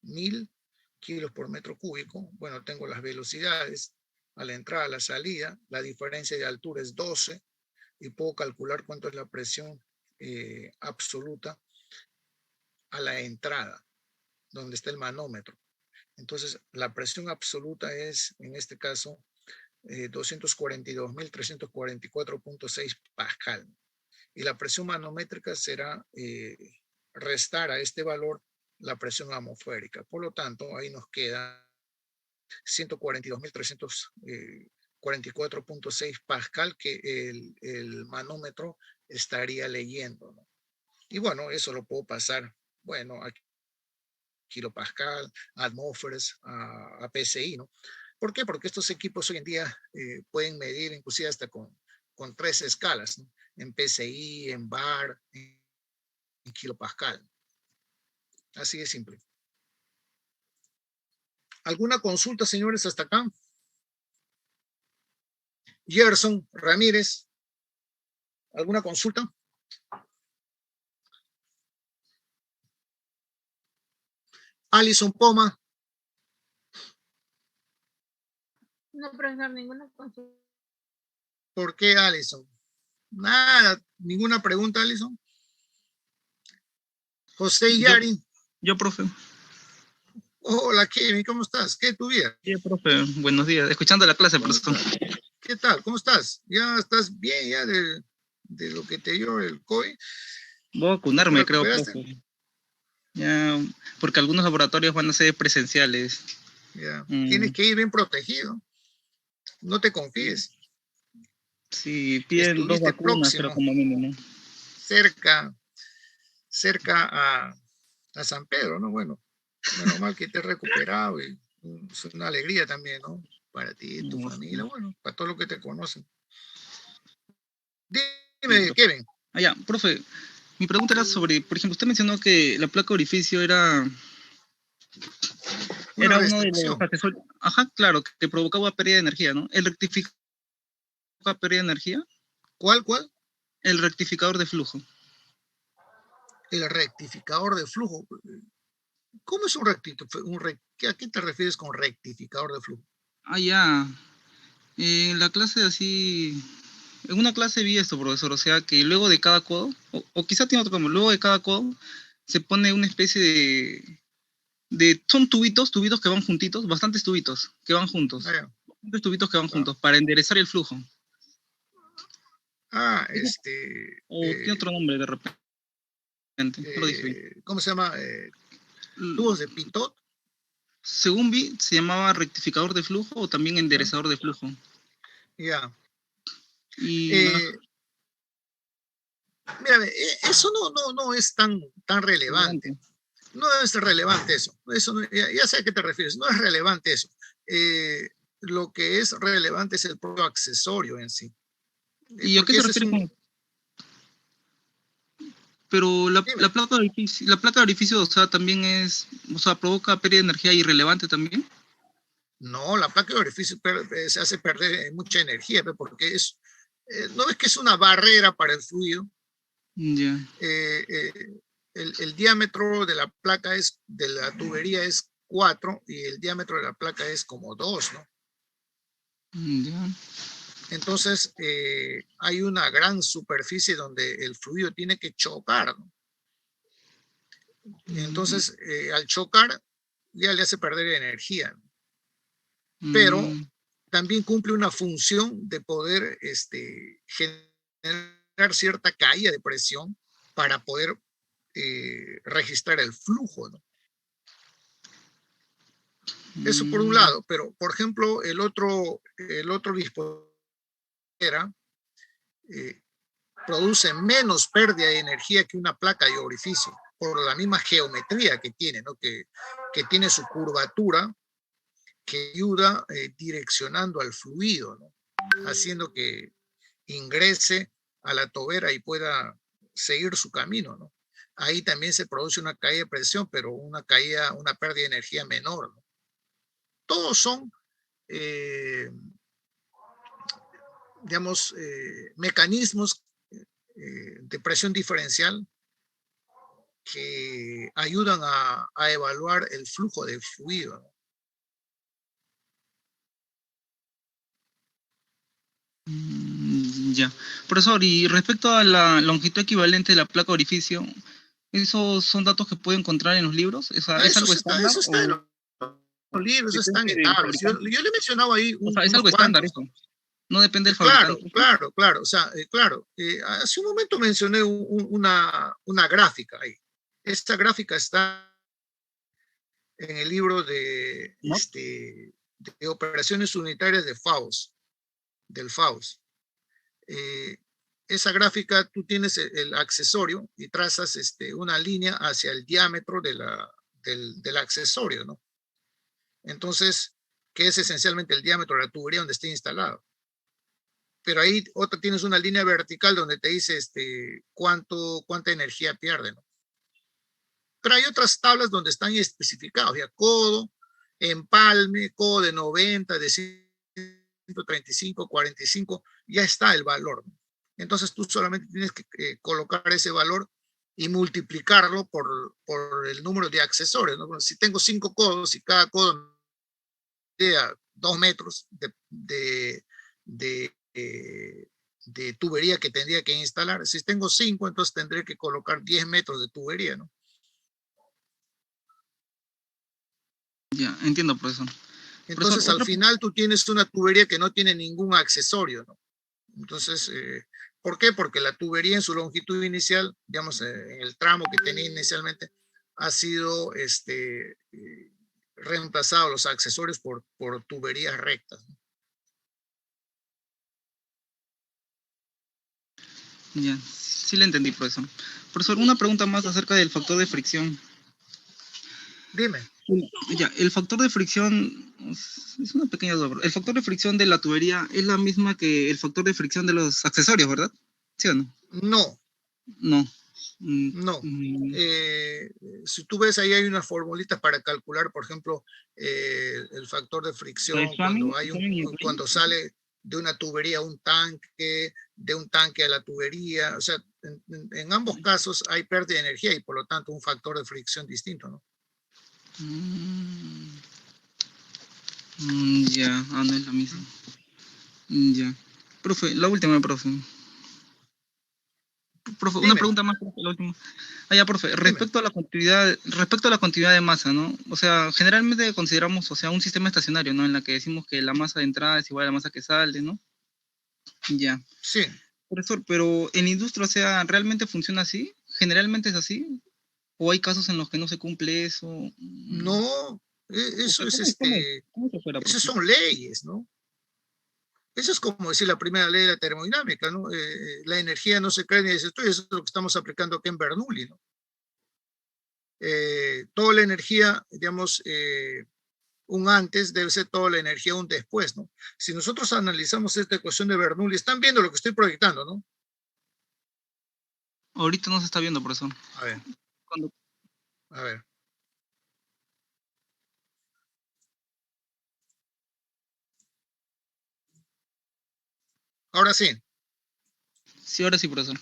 1000 kilos por metro cúbico. Bueno, tengo las velocidades a la entrada, a la salida. La diferencia de altura es 12 y puedo calcular cuánto es la presión absoluta a la entrada, donde está el manómetro. Entonces, la presión absoluta es, en este caso, 242.344.6 pascal. Y la presión manométrica será restar a este valor la presión atmosférica. Por lo tanto, ahí nos queda 142.344.6 pascal que el manómetro estaría leyendo, ¿no? Y bueno, eso lo puedo pasar, bueno, a kilopascal, a atmósferas, a PSI, ¿no? ¿Por qué? Porque estos equipos hoy en día pueden medir inclusive hasta con 3 escalas, ¿no? En PSI, en bar, en kilopascal. Así de simple. ¿Alguna consulta, señores, hasta acá? Gerson Ramírez, ¿alguna consulta? Alison Poma. No, profesor, ninguna consulta. ¿Por qué, Alison? Nada, ninguna pregunta, Alison. José Yari. Yo, profe. Hola, Kevin, ¿cómo estás? ¿Qué es tu vida? Sí, profe, buenos días. Escuchando la clase, profesor. ¿Qué tal? ¿Cómo estás? ¿Ya estás bien ya de lo que te dio el COVID? Voy a vacunarme, creo, profe. Ya, porque algunos laboratorios van a ser presenciales. Ya. Tienes que ir bien protegido. No te confíes. Sí, piden 2 vacunas, próximo, pero como mínimo. Cerca a San Pedro, ¿no? Bueno, menos mal que te has recuperado y es una alegría también, ¿no? Para ti, tu familia, bueno, para todos los que te conocen. Dime, sí, Kevin. Ya, profe, mi pregunta era sobre, por ejemplo, usted mencionó que la placa orificio era uno de los accesorios, ajá, claro, que provocaba pérdida de energía, ¿no? ¿El rectificador pérdida de energía? ¿Cuál? El rectificador de flujo. El rectificador de flujo. ¿Cómo es un rectificador? ¿A qué te refieres con rectificador de flujo? Ya. En la clase así... En una clase vi esto, profesor, o sea que luego de cada codo, o quizá tiene otro como, luego de cada codo se pone una especie son tubitos que van juntitos, bastantes tubitos que van juntos. Bastantes tubitos que van juntos para enderezar el flujo. O tiene otro nombre de repente. No lo dije bien. ¿Cómo se llama? ¿Tubos de Pitot? Según vi, se llamaba rectificador de flujo o también enderezador de flujo. Ya. Y, Eh, Mira, eso no es tan relevante. relevante. No es relevante eso. Eso ya sé a qué te refieres. No es relevante eso. Lo que es relevante es el propio accesorio en sí. ¿Y a qué Porque se ese es refiere un... con? Pero Dime. la placa de orificio, o sea, también es, o sea, provoca pérdida de energía irrelevante también. No, la placa de orificio se hace perder mucha energía, porque es... ¿No ves que es una barrera para el fluido? Ya, Eh, eh, el diámetro de la placa de la tubería es 4 y el diámetro de la placa es como 2, ¿no? ya. Entonces, hay una gran superficie donde el fluido tiene que chocar, ¿no? Mm, Entonces, al chocar, ya le hace perder energía, ¿no? Pero mm, también cumple una función de poder generar cierta caída de presión para poder registrar el flujo, ¿no? Eso por un mm, lado, pero por ejemplo, el otro dispositivo eh, produce menos pérdida de energía que una placa de orificio, por la misma geometría que tiene, ¿no? Que tiene su curvatura que ayuda direccionando al fluido, ¿no? Haciendo que ingrese a la tobera y pueda seguir su camino, ¿no? Ahí también se produce una caída de presión, pero una pérdida de energía menor, ¿no? Todos son eh, digamos, mecanismos de presión diferencial que ayudan a evaluar el flujo de fluido, ¿no? ya. Profesor, y respecto a la longitud equivalente de la placa de orificio, ¿esos son datos que puede encontrar en los libros? ¿Es algo estándar Eso está en o los libros, eso están depende en del tablas. Yo fabricante? le he mencionado ahí O sea, es unos algo estándar cuantos, eso. ¿no? No depende del Claro, fabricante. claro, claro. O sea, claro. Hace un momento mencioné una gráfica ahí. Esta gráfica está en el libro ¿No? de operaciones unitarias de FAUS, del FAUS. eh, Esa gráfica tú tienes el accesorio y trazas una línea hacia el diámetro del accesorio, ¿no? Entonces, que es esencialmente el diámetro de la tubería donde esté instalado. Pero ahí tienes una línea vertical donde te dice cuánta energía pierde, ¿no? Pero hay otras tablas donde están especificados, ya codo, empalme, codo de 90, de 135, 45, ya está el valor, ¿no? Entonces tú solamente tienes que colocar ese valor y multiplicarlo por el número de accesorios, ¿no? Bueno, si tengo 5 codos y cada codo me da 2 metros de, de tubería que tendría que instalar, si tengo 5, entonces tendré que colocar 10 metros de tubería, ¿no? Ya, entiendo, profesor. Profesor, Entonces, al final tú tienes una tubería que no tiene ningún accesorio, ¿no? Entonces, ¿por qué? Porque la tubería en su longitud inicial, digamos, en el tramo que tenía inicialmente, ha sido reemplazado los accesorios por tuberías rectas, ¿no? ya, sí le entendí, profesor. Profesor, una pregunta más acerca del factor de fricción. Dime. Ya, el factor de fricción, es una pequeña duda, pero el factor de fricción de la tubería es la misma que el factor de fricción de los accesorios, ¿verdad? ¿Sí o no? No, No. Mm, no. mm, Eh, si tú ves ahí hay unas formulitas para calcular, por ejemplo, el factor de ¿Lo de fricción Fleming? ¿Fleming y cuando Klein? sale de una tubería a un tanque, de un tanque a la tubería. O sea, en ambos casos hay pérdida de energía y por lo tanto un factor de fricción distinto, ¿no? Mm, ya, no es la misma. Ya. Profe, la última, profe. Profe, una Dime, pregunta más, profe, la última. Ah, ya, profe, dime. respecto a la continuidad de masa, ¿no? O sea, generalmente consideramos, o sea, un sistema estacionario, ¿no? En la que decimos que la masa de entrada es igual a la masa que sale, ¿no? Ya. Sí, Profesor, pero en la industria, o sea, ¿realmente funciona así? ¿Generalmente es así? ¿O hay casos en los que no se cumple eso? no, O eso sea, es ¿cómo se fuera, esas profe? son leyes, ¿no? Eso es como decir la primera ley de la termodinámica, ¿no? La energía no se crea ni se destruye, eso es lo que estamos aplicando aquí en Bernoulli, ¿no? Toda la energía, digamos, un antes debe ser toda la energía un después, ¿no? Si nosotros analizamos esta ecuación de Bernoulli, están viendo lo que estoy proyectando, ¿no? Ahorita no se está viendo, profesor. A ver, Cuando- a ver. Ahora sí, Sí, ahora sí, profesor.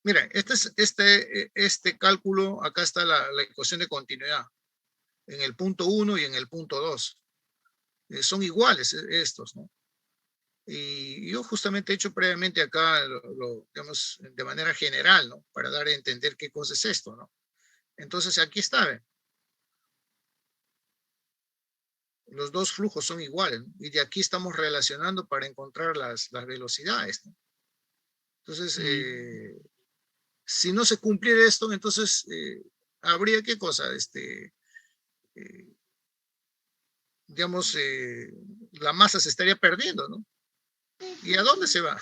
mira, este cálculo, acá está la ecuación de continuidad, en el punto 1 y en el punto 2. Son iguales estos, ¿no? Y yo justamente he hecho previamente acá, digamos, de manera general, ¿no? Para dar a entender qué cosa es esto, ¿no? Entonces aquí está, ¿ve? Los dos flujos son iguales, ¿no? Y de aquí estamos relacionando para encontrar las velocidades, ¿no? Entonces, si no se cumpliera esto, entonces habría qué cosa, eh, digamos, la masa se estaría perdiendo, ¿no? ¿Y a dónde se va?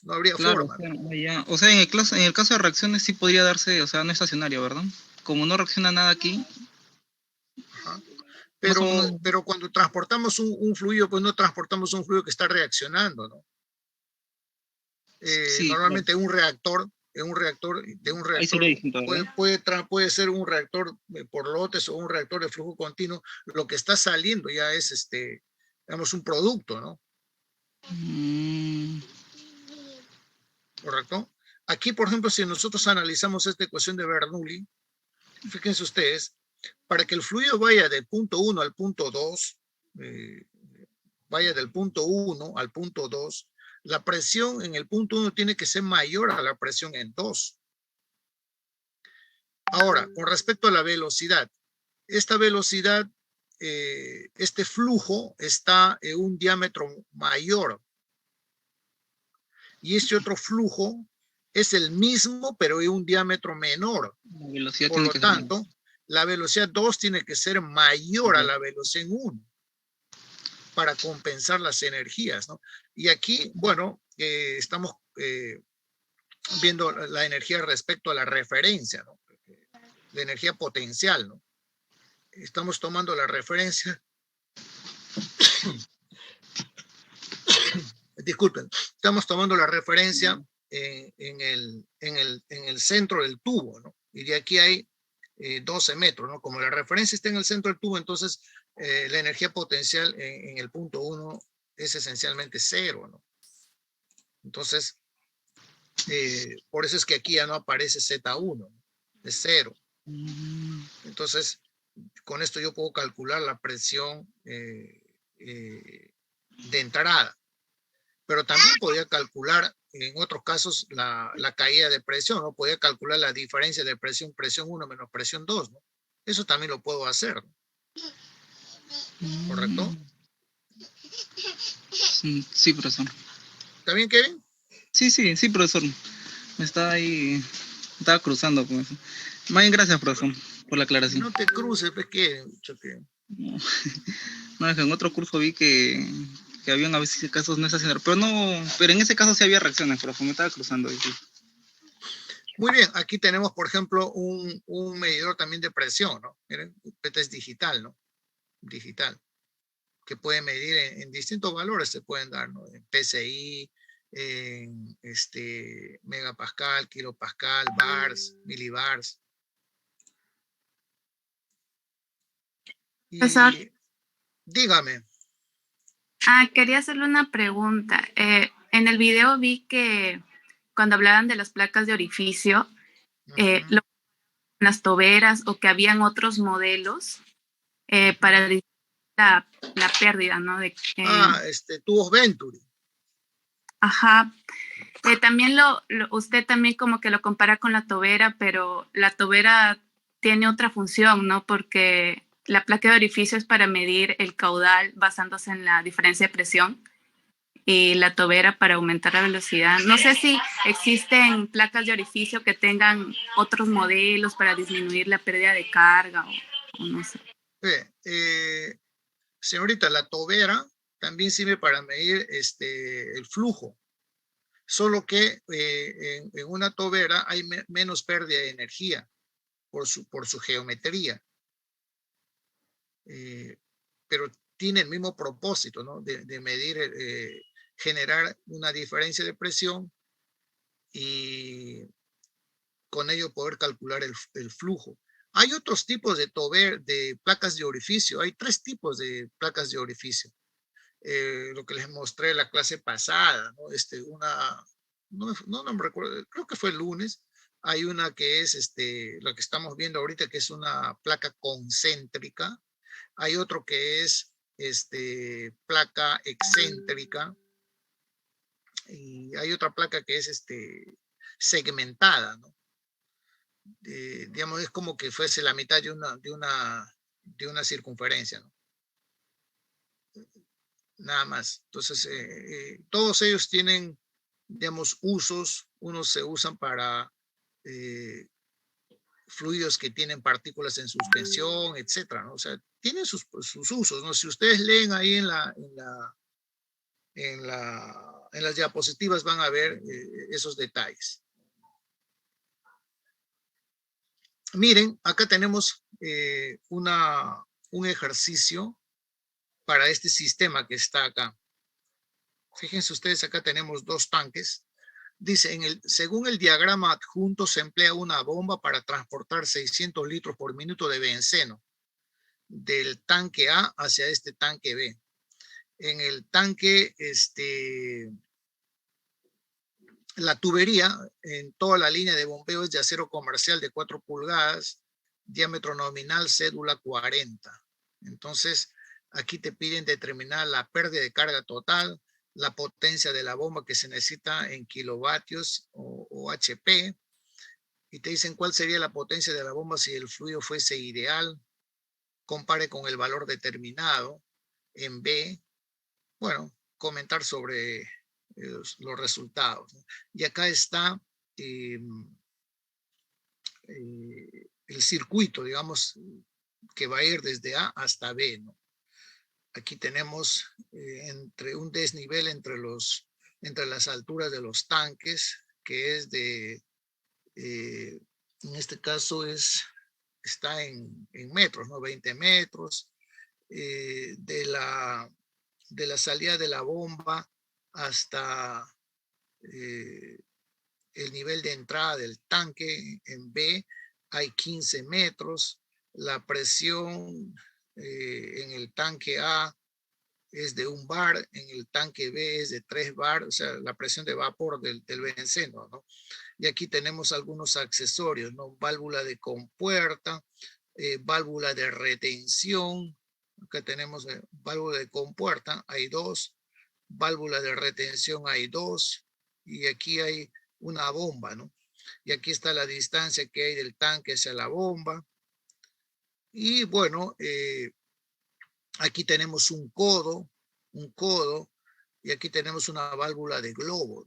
No habría Claro, forma, ¿no? o sea, en el caso de reacciones sí podría darse, o sea, no estacionario, ¿verdad? Como no reacciona nada aquí, Ajá. más o menos. Pero cuando transportamos un fluido, pues no transportamos un fluido que está reaccionando, ¿no? Sí, claro. Normalmente un reactor, de un Ahí reactor sería distinto, ¿verdad? puede ser un reactor por lotes o un reactor de flujo continuo. Lo que está saliendo ya es, digamos, un producto, ¿no? Mm, ¿Correcto? Aquí, por ejemplo, si nosotros analizamos esta ecuación de Bernoulli, fíjense ustedes, para que el fluido vaya del punto 1 al punto 2, vaya del punto 1 al punto 2, la presión en el punto 1 tiene que ser mayor a la presión en 2. Ahora, con respecto a la velocidad, esta velocidad, este flujo está en un diámetro mayor y este otro flujo es el mismo, pero en un diámetro menor. la velocidad Por tiene lo que ser menor. tanto, la velocidad 2 tiene que ser mayor a la velocidad 1 para compensar las energías, ¿no? Y aquí, bueno, estamos viendo la energía respecto a la referencia, ¿no? La energía potencial, ¿no? Estamos tomando la referencia, disculpen, estamos tomando la referencia en el centro del tubo, ¿no? Y de aquí hay 12 metros, ¿no? Como la referencia está en el centro del tubo, entonces la energía potencial en el punto 1 es esencialmente cero, ¿no? Entonces, por eso es que aquí ya no aparece Z1, ¿no? Es cero. Entonces, con esto yo puedo calcular la presión de entrada, pero también podría calcular en otros casos la caída de presión, ¿no? Podría calcular la diferencia de presión 1 menos presión 2, ¿no? Eso también lo puedo hacer, ¿no? ¿Correcto? Sí, profesor. ¿Está bien, Kevin? Sí, profesor. Me estaba ahí, estaba cruzando, pues. Más bien, gracias, profesor, por la aclaración. No te cruces, pues, Kevin. No, no, es que en otro curso vi que habían a veces casos no estacionarios, pero no, pero en ese caso sí había reacciones, profesor, me estaba cruzando. Muy bien, aquí tenemos, por ejemplo, un medidor también de presión, ¿no? Miren, este es digital, ¿no? Digital, que puede medir en distintos valores, se pueden dar, ¿no? En PSI, en megapascal, kilopascal, bars, milibars. Profesor, Y dígame. quería hacerle una pregunta. En el video vi que cuando hablaban de las placas de orificio, Ujú. las toberas o que habían otros modelos para disminuir la pérdida, ¿no? Tubos Venturi. Ajá. También usted también como que lo compara con la tobera, pero la tobera tiene otra función, ¿no? Porque la placa de orificio es para medir el caudal basándose en la diferencia de presión y la tobera para aumentar la velocidad. No sé si existen placas de orificio que tengan otros modelos para disminuir la pérdida de carga o no sé. Señorita, la tobera también sirve para medir el flujo, solo que en una tobera hay menos pérdida de energía por su geometría. Pero tiene el mismo propósito, ¿no? De medir, generar una diferencia de presión y con ello poder calcular el flujo. Hay otros tipos de placas de orificio. Hay 3 tipos de placas de orificio. Lo que les mostré en la clase pasada, ¿no? No me recuerdo, creo que fue el lunes. Hay una que es lo que estamos viendo ahorita, que es una placa concéntrica. Hay otro que es placa excéntrica. Y hay otra placa que es segmentada, ¿no? Digamos, es como que fuese la mitad de una circunferencia, ¿no? Nada más. Entonces, todos ellos tienen, digamos, usos. Unos se usan para fluidos que tienen partículas en suspensión, etcétera, ¿no? O sea, tienen sus usos, ¿no? Si ustedes leen ahí en las diapositivas van a ver esos detalles. Miren, acá tenemos un ejercicio para este sistema que está acá. Fíjense ustedes, acá tenemos 2 tanques. Dice, según el diagrama adjunto, se emplea una bomba para transportar 600 litros por minuto de benceno del tanque A hacia este tanque B. En el tanque, la tubería en toda la línea de bombeo es de acero comercial de 4 pulgadas, diámetro nominal, cédula 40. Entonces, aquí te piden determinar la pérdida de carga total, la potencia de la bomba que se necesita en kilovatios o HP, y te dicen cuál sería la potencia de la bomba si el fluido fuese ideal, compare con el valor determinado en B. Bueno, comentar sobre los resultados, ¿no? Y acá está el circuito, digamos, que va a ir desde A hasta B, ¿no? Aquí tenemos entre un desnivel entre las alturas de los tanques, que es en este caso está en metros, ¿no? 20 metros, de la salida de la bomba hasta el nivel de entrada del tanque en B hay 15 metros. La presión en el tanque A es de 1 bar, en el tanque B es de 3 bar, o sea, la presión de vapor del benceno, ¿no? Y aquí tenemos algunos accesorios, ¿no? Válvula de compuerta, válvula de retención. Acá tenemos válvula de compuerta, hay 2. Válvula de retención hay 2. Y aquí hay una bomba, ¿no? Y aquí está la distancia que hay del tanque hacia la bomba. Y bueno, aquí tenemos un codo, y aquí tenemos una válvula de globo.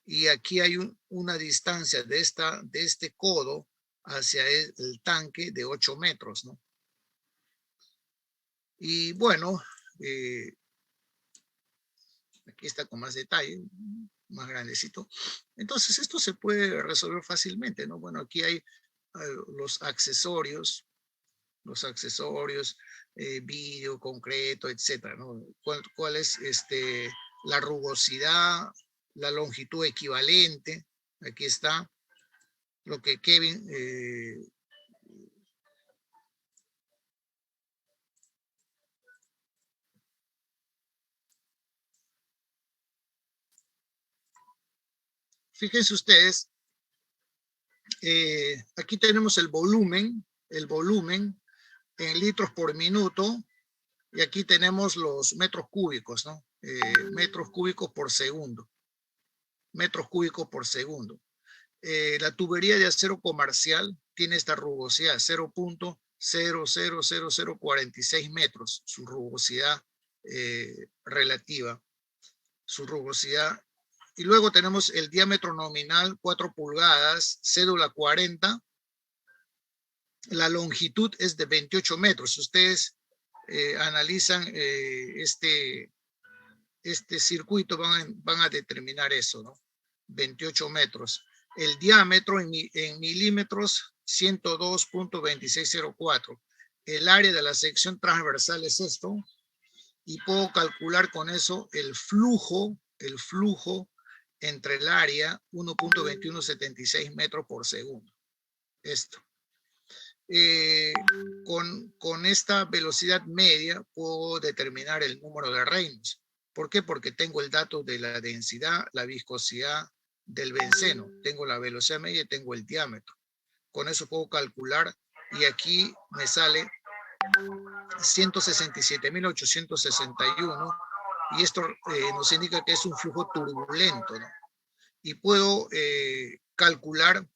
Y aquí hay una distancia de este codo hacia el tanque de 8 metros, ¿no? Y bueno, aquí está con más detalle, más grandecito. Entonces esto se puede resolver fácilmente, ¿no? Bueno, aquí hay los accesorios, vidrio, concreto, etcétera, ¿no? ¿Cuál es la rugosidad, la longitud equivalente? Aquí está lo que Kevin fíjense ustedes, aquí tenemos el volumen en litros por minuto, y aquí tenemos los metros cúbicos, ¿no? Metros cúbicos por segundo. Metros cúbicos por segundo. La tubería de acero comercial tiene esta rugosidad, 0.000046 metros, su rugosidad relativa, su rugosidad. Y luego tenemos el diámetro nominal, 4 pulgadas, cédula 40. La longitud es de 28 metros. Ustedes analizan este circuito, van a determinar eso, ¿no? 28 metros. El diámetro en milímetros, 102.2604. El área de la sección transversal es esto, y puedo calcular con eso el flujo entre el área, 1.2176 metros por segundo. Esto. Con esta velocidad media puedo determinar el número de Reynolds. ¿Por qué? Porque tengo el dato de la densidad, la viscosidad del benceno. Tengo la velocidad media y tengo el diámetro. Con eso puedo calcular y aquí me sale 167.861 y esto nos indica que es un flujo turbulento, ¿no? Y puedo calcular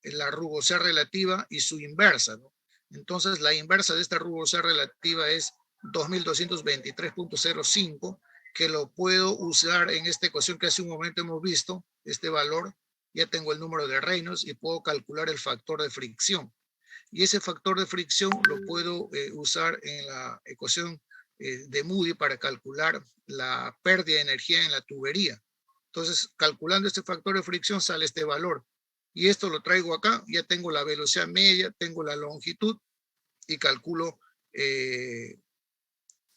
la rugosidad relativa y su inversa, ¿no? Entonces la inversa de esta rugosidad relativa es 2223.05, que lo puedo usar en esta ecuación que hace un momento hemos visto, este valor. Ya tengo el número de Reynolds y puedo calcular el factor de fricción. Y ese factor de fricción lo puedo usar en la ecuación de Moody para calcular la pérdida de energía en la tubería. Entonces, calculando este factor de fricción sale este valor. Y esto lo traigo acá, ya tengo la velocidad media, tengo la longitud y calculo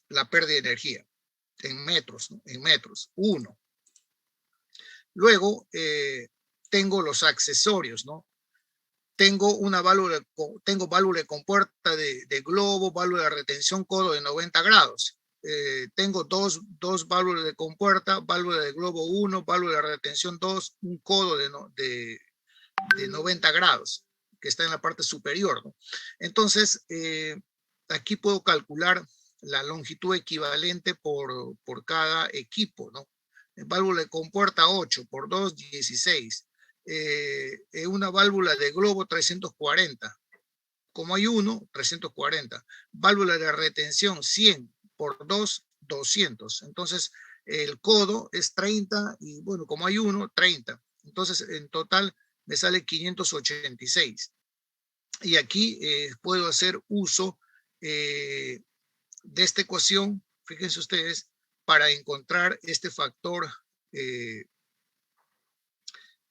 la pérdida de energía en metros, ¿no? En metros, 1. Luego, tengo los accesorios, ¿no? Tengo una válvula, válvula de compuerta de globo, válvula de retención codo de 90 grados. Tengo dos válvulas de compuerta, válvula de globo 1, válvula de retención 2, un codo de 90 grados, que está en la parte superior, ¿no? Entonces, aquí puedo calcular la longitud equivalente por cada equipo, ¿no? Válvula de compuerta 8 por 2, 16. Una válvula de globo 340. Como hay uno, 340. Válvula de retención 100 por 2, 200. Entonces, el codo es 30 y bueno, como hay uno, 30. Entonces, en total me sale 586. Y aquí puedo hacer uso de esta ecuación, fíjense ustedes, para encontrar este factor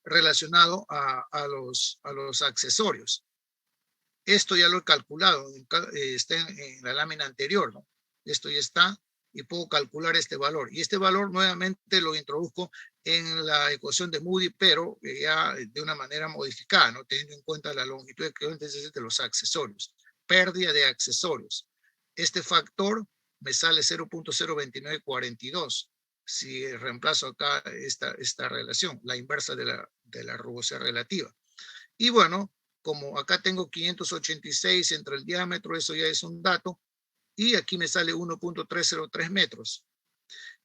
relacionado a los accesorios. Esto ya lo he calculado, está en la lámina anterior, ¿no? Esto ya está y puedo calcular este valor. Y este valor nuevamente lo introduzco en la ecuación de Moody, pero ya de una manera modificada, ¿no? Teniendo en cuenta la longitud de los accesorios. Pérdida de accesorios. Este factor me sale 0.02942. Si reemplazo acá esta relación, la inversa de la rugosidad relativa. Y bueno, como acá tengo 586 entre el diámetro, eso ya es un dato, y aquí me sale 1.303 metros.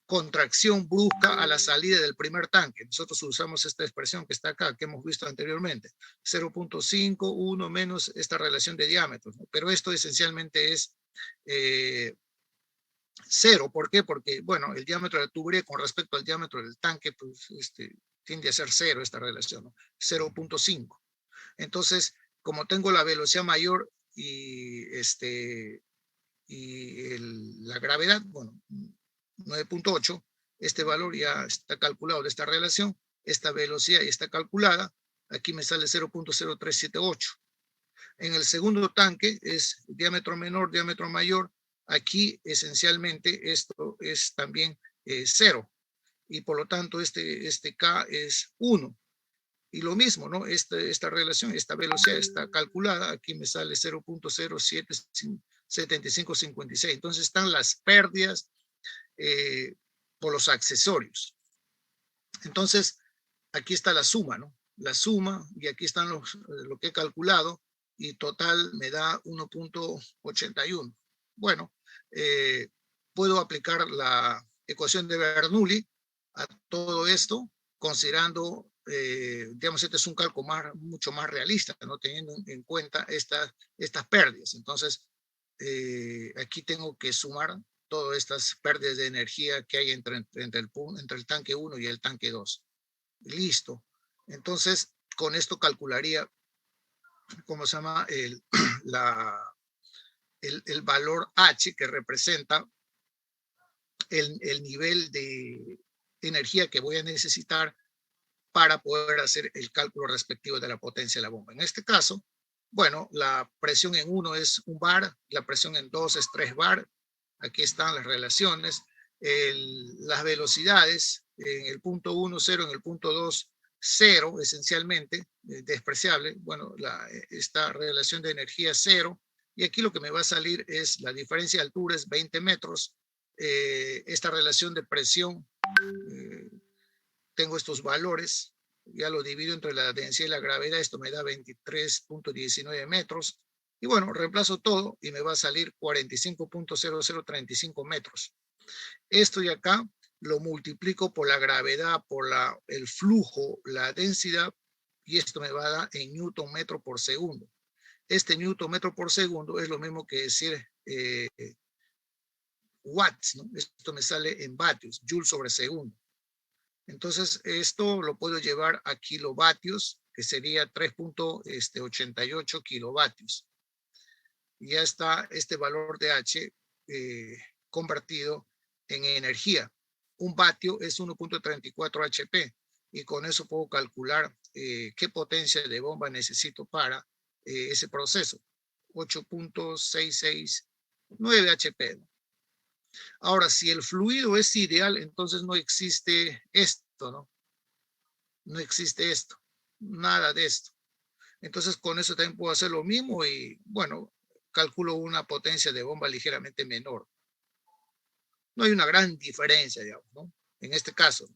Contracción brusca a la salida del primer tanque. Nosotros usamos esta expresión que está acá, que hemos visto anteriormente. 0.5, 1 menos esta relación de diámetros, ¿no? Pero esto esencialmente es 0. ¿Por qué? Porque, bueno, el diámetro de la tubería con respecto al diámetro del tanque, pues, tiende a ser 0 esta relación, ¿no? 0.5. Entonces, como tengo la velocidad mayor y, la gravedad, bueno, 9.8, este valor ya está calculado de esta relación, esta velocidad ya está calculada, aquí me sale 0.0378. En el segundo tanque es diámetro menor, diámetro mayor, aquí esencialmente esto es también 0 y por lo tanto este K es 1. Y lo mismo, ¿no? Esta relación, esta velocidad está calculada, aquí me sale 0.077556. Entonces están las pérdidas por los accesorios. Entonces, aquí está la suma, ¿no? La suma, y aquí están lo que he calculado, y total me da 1.81. Bueno, puedo aplicar la ecuación de Bernoulli a todo esto, considerando, digamos, este es un cálculo mucho más realista, ¿no? Teniendo en cuenta estas pérdidas. Entonces, aquí tengo que sumar todas estas pérdidas de energía que hay entre el tanque 1 y el tanque 2. Listo. Entonces, con esto calcularía, ¿cómo se llama? el valor H que representa el nivel de energía que voy a necesitar para poder hacer el cálculo respectivo de la potencia de la bomba. En este caso, bueno, la presión en 1 es 1 bar, la presión en 2 es 3 bar. Aquí están las relaciones, las velocidades, en el punto 1, 0, en el punto 2, 0, esencialmente, despreciable. Bueno, esta relación de energía 0. Y aquí lo que me va a salir es la diferencia de altura es 20 metros. Esta relación de presión, tengo estos valores, ya lo divido entre la densidad y la gravedad, esto me da 23.19 metros, y bueno, reemplazo todo y me va a salir 45.0035 metros. Esto de acá lo multiplico por la gravedad, por el flujo, la densidad, y esto me va a dar en newton metro por segundo. Este newton metro por segundo es lo mismo que decir watts, ¿no? Esto me sale en vatios, joules sobre segundo. Entonces, esto lo puedo llevar a kilovatios, que sería 3.88 kilovatios. Y ya está este valor de H convertido en energía. Un vatio es 1.34 HP. Y con eso puedo calcular qué potencia de bomba necesito para ese proceso. 8.669 HP. Ahora, si el fluido es ideal, entonces no existe esto, ¿no? No existe esto, nada de esto. Entonces, con eso también puedo hacer lo mismo y, bueno, calculo una potencia de bomba ligeramente menor. No hay una gran diferencia, digamos, ¿no? En este caso.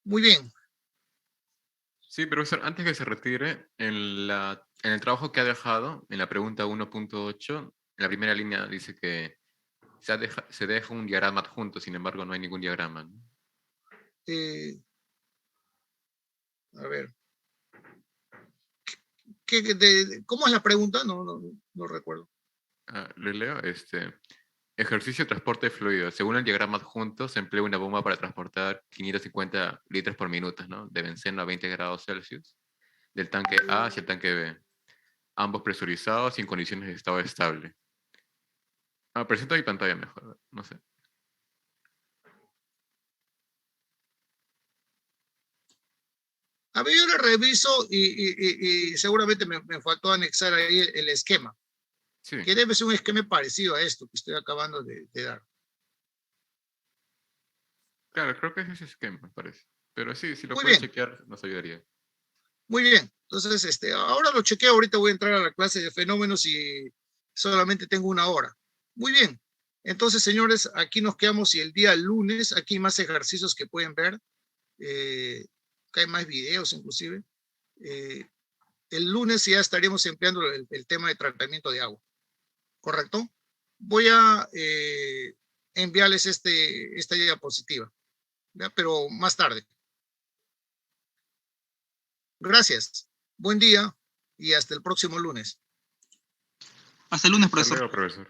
Muy bien. Sí, profesor, antes que se retire, en el trabajo que ha dejado, en la pregunta 1.8, en la primera línea dice que se deja un diagrama adjunto, sin embargo no hay ningún diagrama, ¿no? A ver. ¿Cómo es la pregunta? No recuerdo. Le leo, ejercicio de transporte de fluidos. Según el diagrama adjunto, se emplea una bomba para transportar 550 litros por minuto, ¿no? De benceno a 20 grados Celsius, del tanque A hacia el tanque B, ambos presurizados y en condiciones de estado estable. Presento mi pantalla mejor, no sé. A ver, yo le reviso y seguramente me faltó anexar ahí el esquema. Sí. Que debe ser un esquema parecido a esto que estoy acabando de dar. Claro, creo que es ese esquema, me parece. Pero sí, si lo Muy puede bien. chequear, nos ayudaría. Muy bien. Entonces, ahora lo chequeo. Ahorita voy a entrar a la clase de fenómenos y solamente tengo 1 hora. Muy bien. Entonces, señores, aquí nos quedamos y el día lunes, aquí hay más ejercicios que pueden ver. Acá hay más videos inclusive. El lunes ya estaríamos empleando el tema de tratamiento de agua. ¿Correcto? Voy a enviarles esta diapositiva, ¿ya? Pero más tarde. Gracias. Buen día y hasta el próximo lunes. Hasta el lunes, Hasta profesor. luego, profesor.